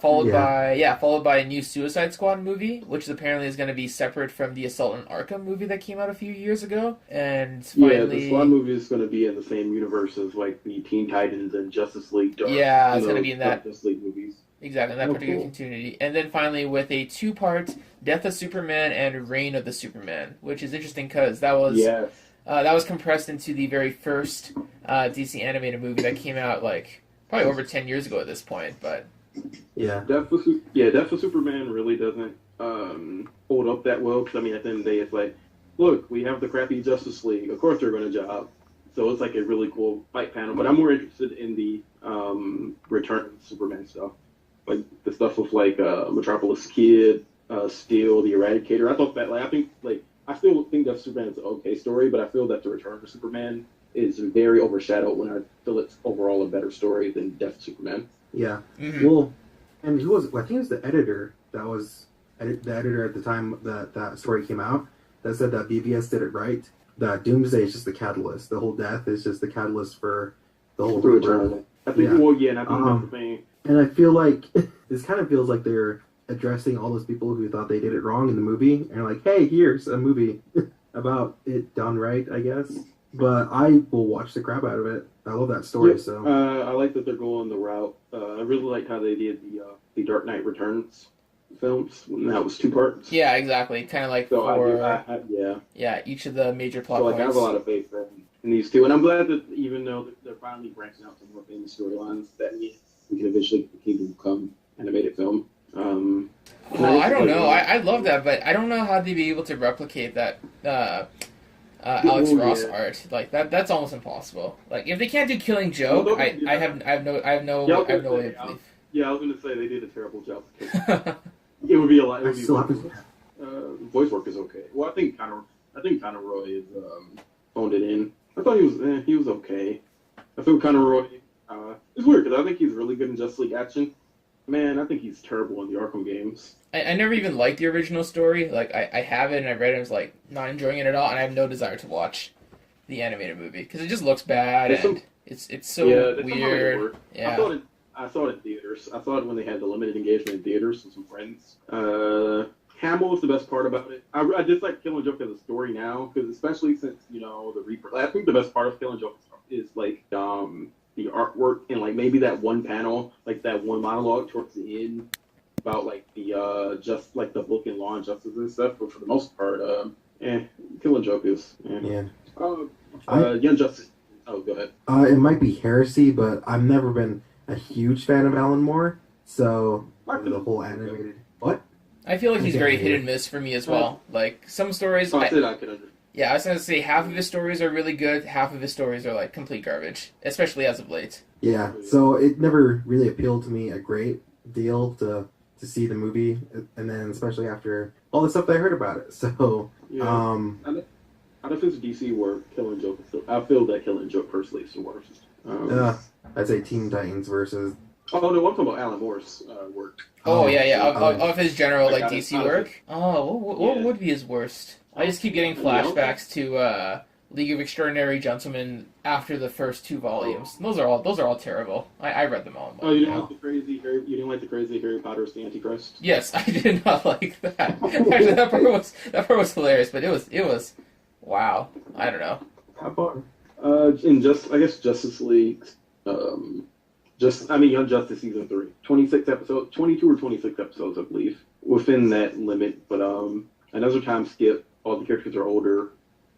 Followed by a new Suicide Squad movie, which apparently is going to be separate from the Assault on Arkham movie that came out a few years ago. And
Yeah,
finally,
the Squad movie is going to be in the same universe as like the Teen Titans and Justice League.
Yeah, it's
those
gonna be in that-
Justice League movies.
exactly in that
Oh,
particular
cool.
continuity. And then finally with a two-part Death of Superman and Reign of the Superman, which is interesting because that was compressed into the very first DC animated movie that came out like probably over 10 years ago at this point. But
yeah.
Death of Superman really doesn't hold up that well because I mean at the end of the day it's like, look, we have the crappy Justice League. Of course they're going to job. So it's like a really cool fight panel. But I'm more interested in the Return of Superman stuff, like the stuff with like Metropolis Kid, Steel, the Eradicator. I thought that I still think that Superman is an okay story, but I feel that the Return of Superman is very overshadowed when I feel it's overall a better story than Death of Superman.
Yeah.
mhm.
Well, and who was? I think it was the editor that was the editor at the time that story came out that said that BVS did it right. That Doomsday is just the catalyst. The whole death is just the catalyst for the whole
The
rebirth.
Return. I think,
Yeah.
well, yeah, and I think that's the thing.
And I feel like this kind of feels like they're addressing all those people who thought they did it wrong in the movie, and like, hey, here's a movie about it done right, I guess. But I will watch the crap out of it. I love that story.
Yeah,
So
I like that they're going the route. I really like how they did the Dark Knight Returns films when that was two parts.
Yeah, exactly. Kind of like
So
for
yeah.
each of the major plot
So like I
points.
have a lot of faith in these two, and I'm glad that even though they're finally branching out to more famous storylines, that we can eventually become animated film.
Well, I don't know. I love that, but I don't know how they'd be able to replicate that Alex
Well,
Ross
yeah.
art. Like that's almost impossible. Like if they can't do Killing Joke,
Well,
I have no
Yeah,
way of belief.
Yeah, I was gonna say they did a terrible job. It would be a lot. It
I
would be
still have
voice work is okay. Well, I think Conor Roy is phoned it in. I thought he was okay. I feel Conor Roy. It's weird because I think he's really good in Justice League Action. Man, I think he's terrible in the Arkham games.
I never even liked the original story. Like I have it and I read it and I was like not enjoying it at all, and I have no desire to watch the animated movie because it just looks bad
There's
and
some-
it's so
there's some how they
weird.
work.
Yeah.
I saw it in theaters. I saw it when they had the limited engagement in theaters with some friends. Hamill is the best part about it. I just like Killing Joke as a story now because especially since the Reaper. I think the best part of Killing Joke is like the artwork and like maybe that one panel, like that one monologue towards the end about like the just like the book and law and justice and stuff. But for the most part, Killing Joke is
yeah.
Young Justice. Oh, go ahead.
It might be heresy, but I've never been a huge fan of Alan Moore. So the whole animated what?
I feel like he's very
Okay.
hit and miss for me as well. Like some stories,
I said I could understand.
yeah, I was gonna say half of his stories are really good, half of his stories are like complete garbage, especially as of late.
Yeah. So it never really appealed to me a great deal to see the movie, and then especially after all the stuff that I heard about it. So
Yeah. Out of his DC work, Killing Joke, I feel that Killing Joke personally is the worst.
I'd say Teen Titans versus.
Oh no, I'm talking about Alan Moore's work.
Oh yeah,
um,
of his general like
Like,
DC
out of-
work. Oh, what
Yeah.
would be his worst? I just keep getting
Yeah.
flashbacks to League of Extraordinary Gentlemen after the first two volumes. Those are all terrible. I read them all.
Oh, you didn't
now.
like the crazy Harry Potter's the Antichrist?
Yes, I did not like that. Actually, that part was hilarious, but it was wow. I don't know.
How far?
I guess Justice League, Young Justice season 3, 26 episodes, 22 or 26 episodes, I believe, within that limit. But another time skip. All the characters are older,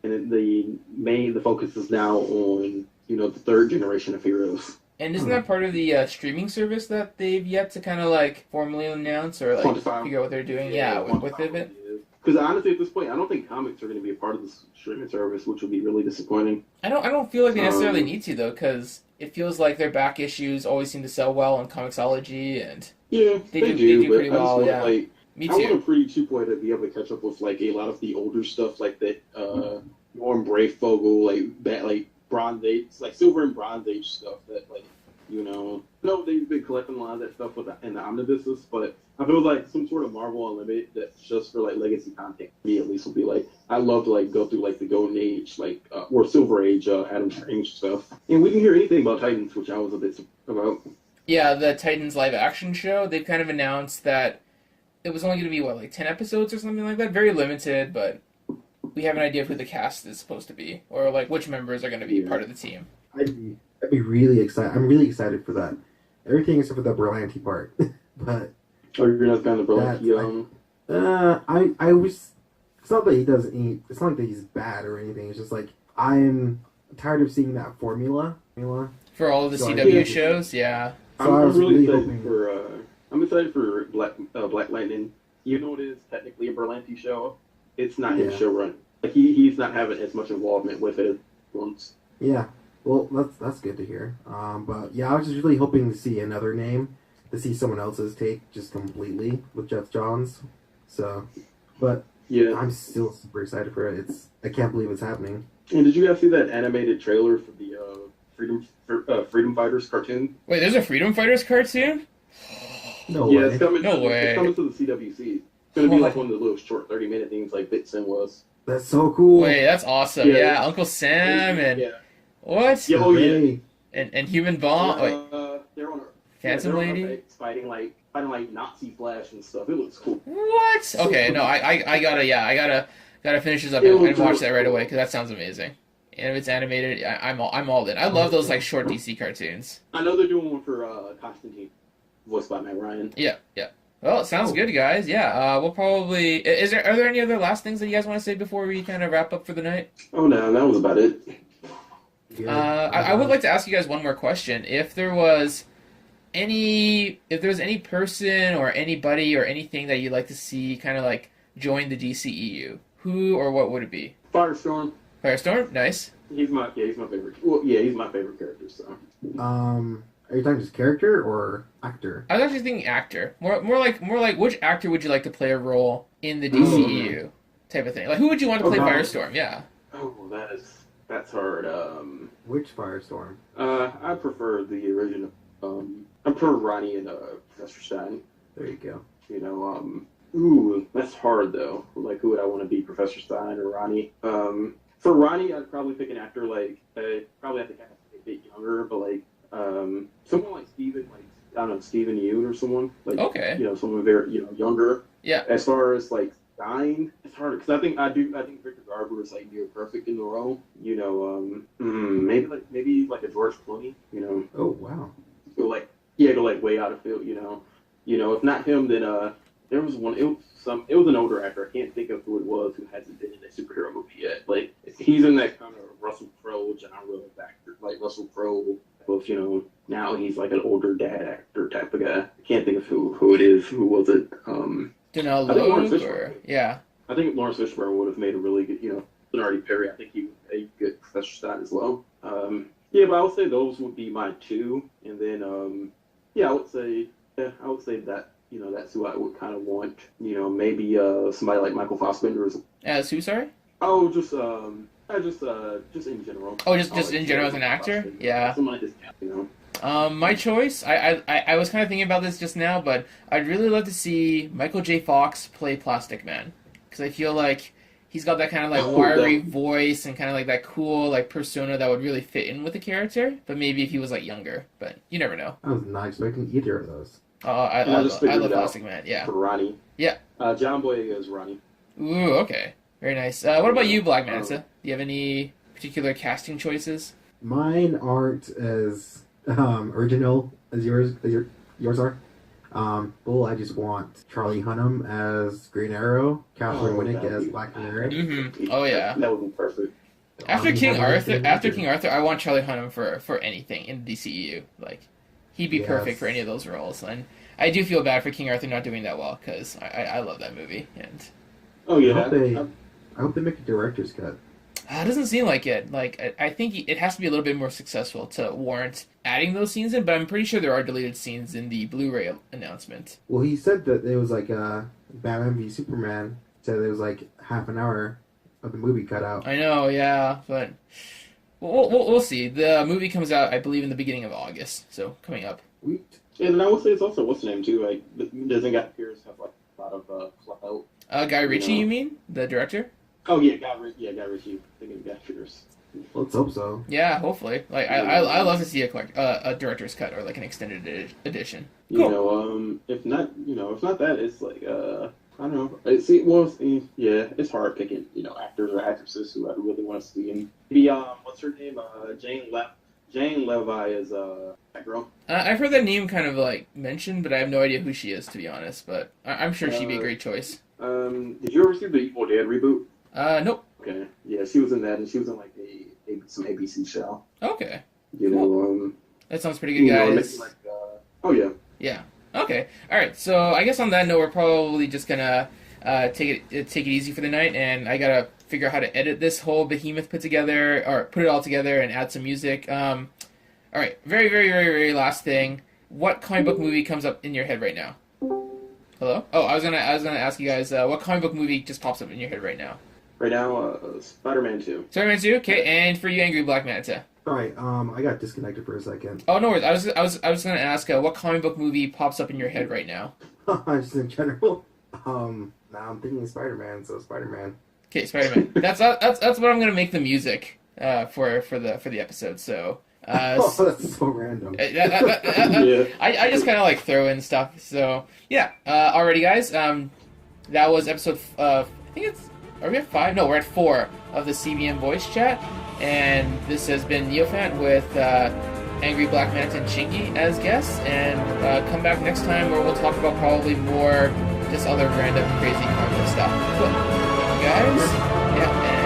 and the focus is now on the third generation of heroes.
And isn't that part of the streaming service that they've yet to kind of like formally announce or like
Quantify.
figure out what they're doing? Yeah, with it.
Because honestly, at this point, I don't think comics are going to be a part of this streaming service, which would be really disappointing.
I don't feel like they necessarily need to though, because it feels like their back issues always seem to sell well on Comicsology, and
Yeah, they
do
but
pretty well. Yeah,
like,
me
I want
too.
a pretty 2.0 to be able to catch up with like a lot of the older stuff, like that Norm Brayfogle, like Bronze Age, like Silver and Bronze Age stuff that like no, they've been collecting a lot of that stuff in the omnibuses, but I feel like some sort of Marvel Unlimited that's just for like legacy content. Me at least will be like, I love to like go through like the Golden Age, like or Silver Age, Adam Strange stuff, and we didn't hear anything about Titans, which I was a bit about.
Yeah, the Titans live action show. They've kind of announced that it was only going to be like 10 episodes or something like that, very limited, but we have an idea of who the cast is supposed to be, or like which members are going to be part of the team.
I'd be really excited. I'm really excited for that. Everything except for the Berlanti part, but.
Oh, you're not kind of Berlanti.
I was. It's not that he doesn't eat. It's not like that he's bad or anything. It's just like I'm tired of seeing that formula.
For all of the
So
CW shows, yeah.
So I
I'm
was
really excited
hoping-
for. I'm excited for Black Lightning. Even though it is technically a Berlanti show, it's not his show run. Like he's not having as much involvement with it as once.
Yeah. Well, that's good to hear. But yeah, I was just really hoping to see another name, to see someone else's take just completely with Jeff Johns. So, but
Yeah.
I'm still super excited for it. I can't believe it's happening.
And did you guys see that animated trailer for the Freedom Fighters cartoon?
Wait, there's a Freedom Fighters cartoon?
No
Yeah,
way.
it's coming.
No way.
It's coming to the CWC. It's gonna be like one of the little short 30-minute things like Bitsin was.
That's so cool.
Wait, that's awesome.
Yeah.
Yeah, Uncle Sam and
Yeah.
what?
Yeah, oh yeah.
Hey,
And Human Bomb. Wait,
They're on a
Phantom
they're on
Lady?
a base fighting like Nazi Flash and stuff. It looks cool.
what? Okay, no, I gotta finish this up and watch that right away because that sounds amazing. And if it's animated, I'm all in. I love those like short DC cartoons.
I know they're doing one for Constantine, voiced by Matt Ryan.
Yeah. Well, it sounds good, guys. Yeah, we'll probably. Are there any other last things that you guys want to say before we kind of wrap up for the night?
Oh no, that was about it.
I would like to ask you guys one more question. If there was any person or anybody or anything that you'd like to see kind of like join the DCEU, who or what would it be?
Firestorm.
Firestorm, nice.
He's my favorite. Well, yeah, he's my favorite character. So.
Are you talking just character or actor?
I was actually thinking actor. More like which actor would you like to play a role in the DCEU type of thing? Like who would you want to play Firestorm? Yeah.
Oh, that's hard.
Which Firestorm?
I prefer the original. I prefer Ronnie and Professor Stein.
There you go.
Ooh, that's hard though. Like, who would I want to be, Professor Stein or Ronnie? For Ronnie, I'd probably pick an actor like probably have to cast a bit younger, but like someone like Steven, like I don't know, Steven Yeun or someone like someone very younger.
Yeah.
As far as like Stein, it's hard because I think Victor Garber is like near perfect in the role. Maybe like a George Clooney.
Oh wow.
Go like way out of field. If not him, then there was one. It was an older actor. I can't think of who it was who hasn't been in a superhero movie yet. Like he's in that kind of Russell Crowe genre of actor, like Russell Crowe. Now he's like an older dad actor type of guy. I can't think of who it is. Who was it?
Donald
Lawrence
Logue,
Fishburne.
yeah.
I think Lawrence Fishburne would have made a really good, Bernardi Perry. I think he would be a good Professor Stein as well. But I would say those would be my two, and then I would say that that's who I would kind of want. Maybe somebody like Michael Fassbender is.
As who? Sorry.
Oh, just in general.
Oh, just in general as an actor? Yeah.
Someone like this,
My choice, I was kind of thinking about this just now, but I'd really love to see Michael J. Fox play Plastic Man. Because I feel like he's got that kind of like wiry voice and kind of like that cool like persona that would really fit in with the character. But maybe if he was like younger, but you never know.
I was not expecting either of those.
I love Plastic Man, yeah.
For Ronnie.
Yeah.
John Boyega is Ronnie.
Ooh, okay. Very nice. What about you, Black Manta? Do you have any particular casting choices?
Mine aren't as original as yours are. Well, I just want Charlie Hunnam as Green Arrow, Catherine Winnick as Black Canary.
Mm-hmm. Oh yeah.
That would be perfect.
After
He
King
had
Arthur,
anything
after
to-
King Arthur, I want Charlie Hunnam for anything in the DCEU. Like, he'd be perfect
Yes.
for any of those roles. And I do feel bad for King Arthur not doing that well because I love that movie. And
Oh
I
yeah,
hope they make a director's cut.
it doesn't seem like it. Like, I think it has to be a little bit more successful to warrant adding those scenes in. But I'm pretty sure there are deleted scenes in the Blu-ray announcement.
Well, he said that it was like Batman v Superman. Said it was like half an hour of the movie cut out.
I know, yeah, but we'll see. The movie comes out, I believe, in the beginning of August. So coming up.
Sweet.
and I will say it's also what's the name too. Like, doesn't Guy Pearce have like a lot of clout?
Guy Ritchie,
No.
you mean the director?
Oh yeah, Guy Ritchie. Thinking of Guy Pearce.
Let's hope so.
Yeah, hopefully. Like I love to see a director's cut or like an extended edition.
You
Cool.
know, if not that, it's like I don't know. It's hard picking actors or actresses who I really want to see. And maybe what's her name? Jane Levi is that girl.
I've heard that name kind of like mentioned, but I have no idea who she is, to be honest. But I'm sure she'd be a great choice.
Did you ever see the Evil Dead reboot?
Nope.
Okay, yeah, she was in that, and she was in like some ABC show.
Okay.
You know,
That sounds pretty good, guys.
maybe like, oh yeah.
Yeah. Okay. All right. So I guess on that note, we're probably just gonna take it easy for the night, and I gotta figure out how to edit this whole behemoth put it all together, and add some music. All right. Very, very, very, very last thing. What comic book movie comes up in your head right now? Hello. Oh, I was gonna ask you guys what comic book movie just pops up in your head right now.
Right now, Spider-Man 2.
Spider-Man 2. Okay. And for you, AngryBlackManta.
All right. I got disconnected for a second.
Oh, no worries. I was gonna ask what comic book movie pops up in your head right now.
Just in general. Now I'm thinking Spider-Man. So Spider-Man.
Okay, Spider-Man. That's what I'm gonna make the music for the episode. So
Oh, that's so random.
Yeah.
I just kind of like throw in stuff. So yeah. Alrighty, guys. That was episode. I think it's. Are we at 5? No, we're at 4 of the CBM voice chat, and this has been Neophant with AngryBlackManta and Shingi as guests. And come back next time where we'll talk about probably more just other random crazy comic book stuff. Cool. Guys. Yeah.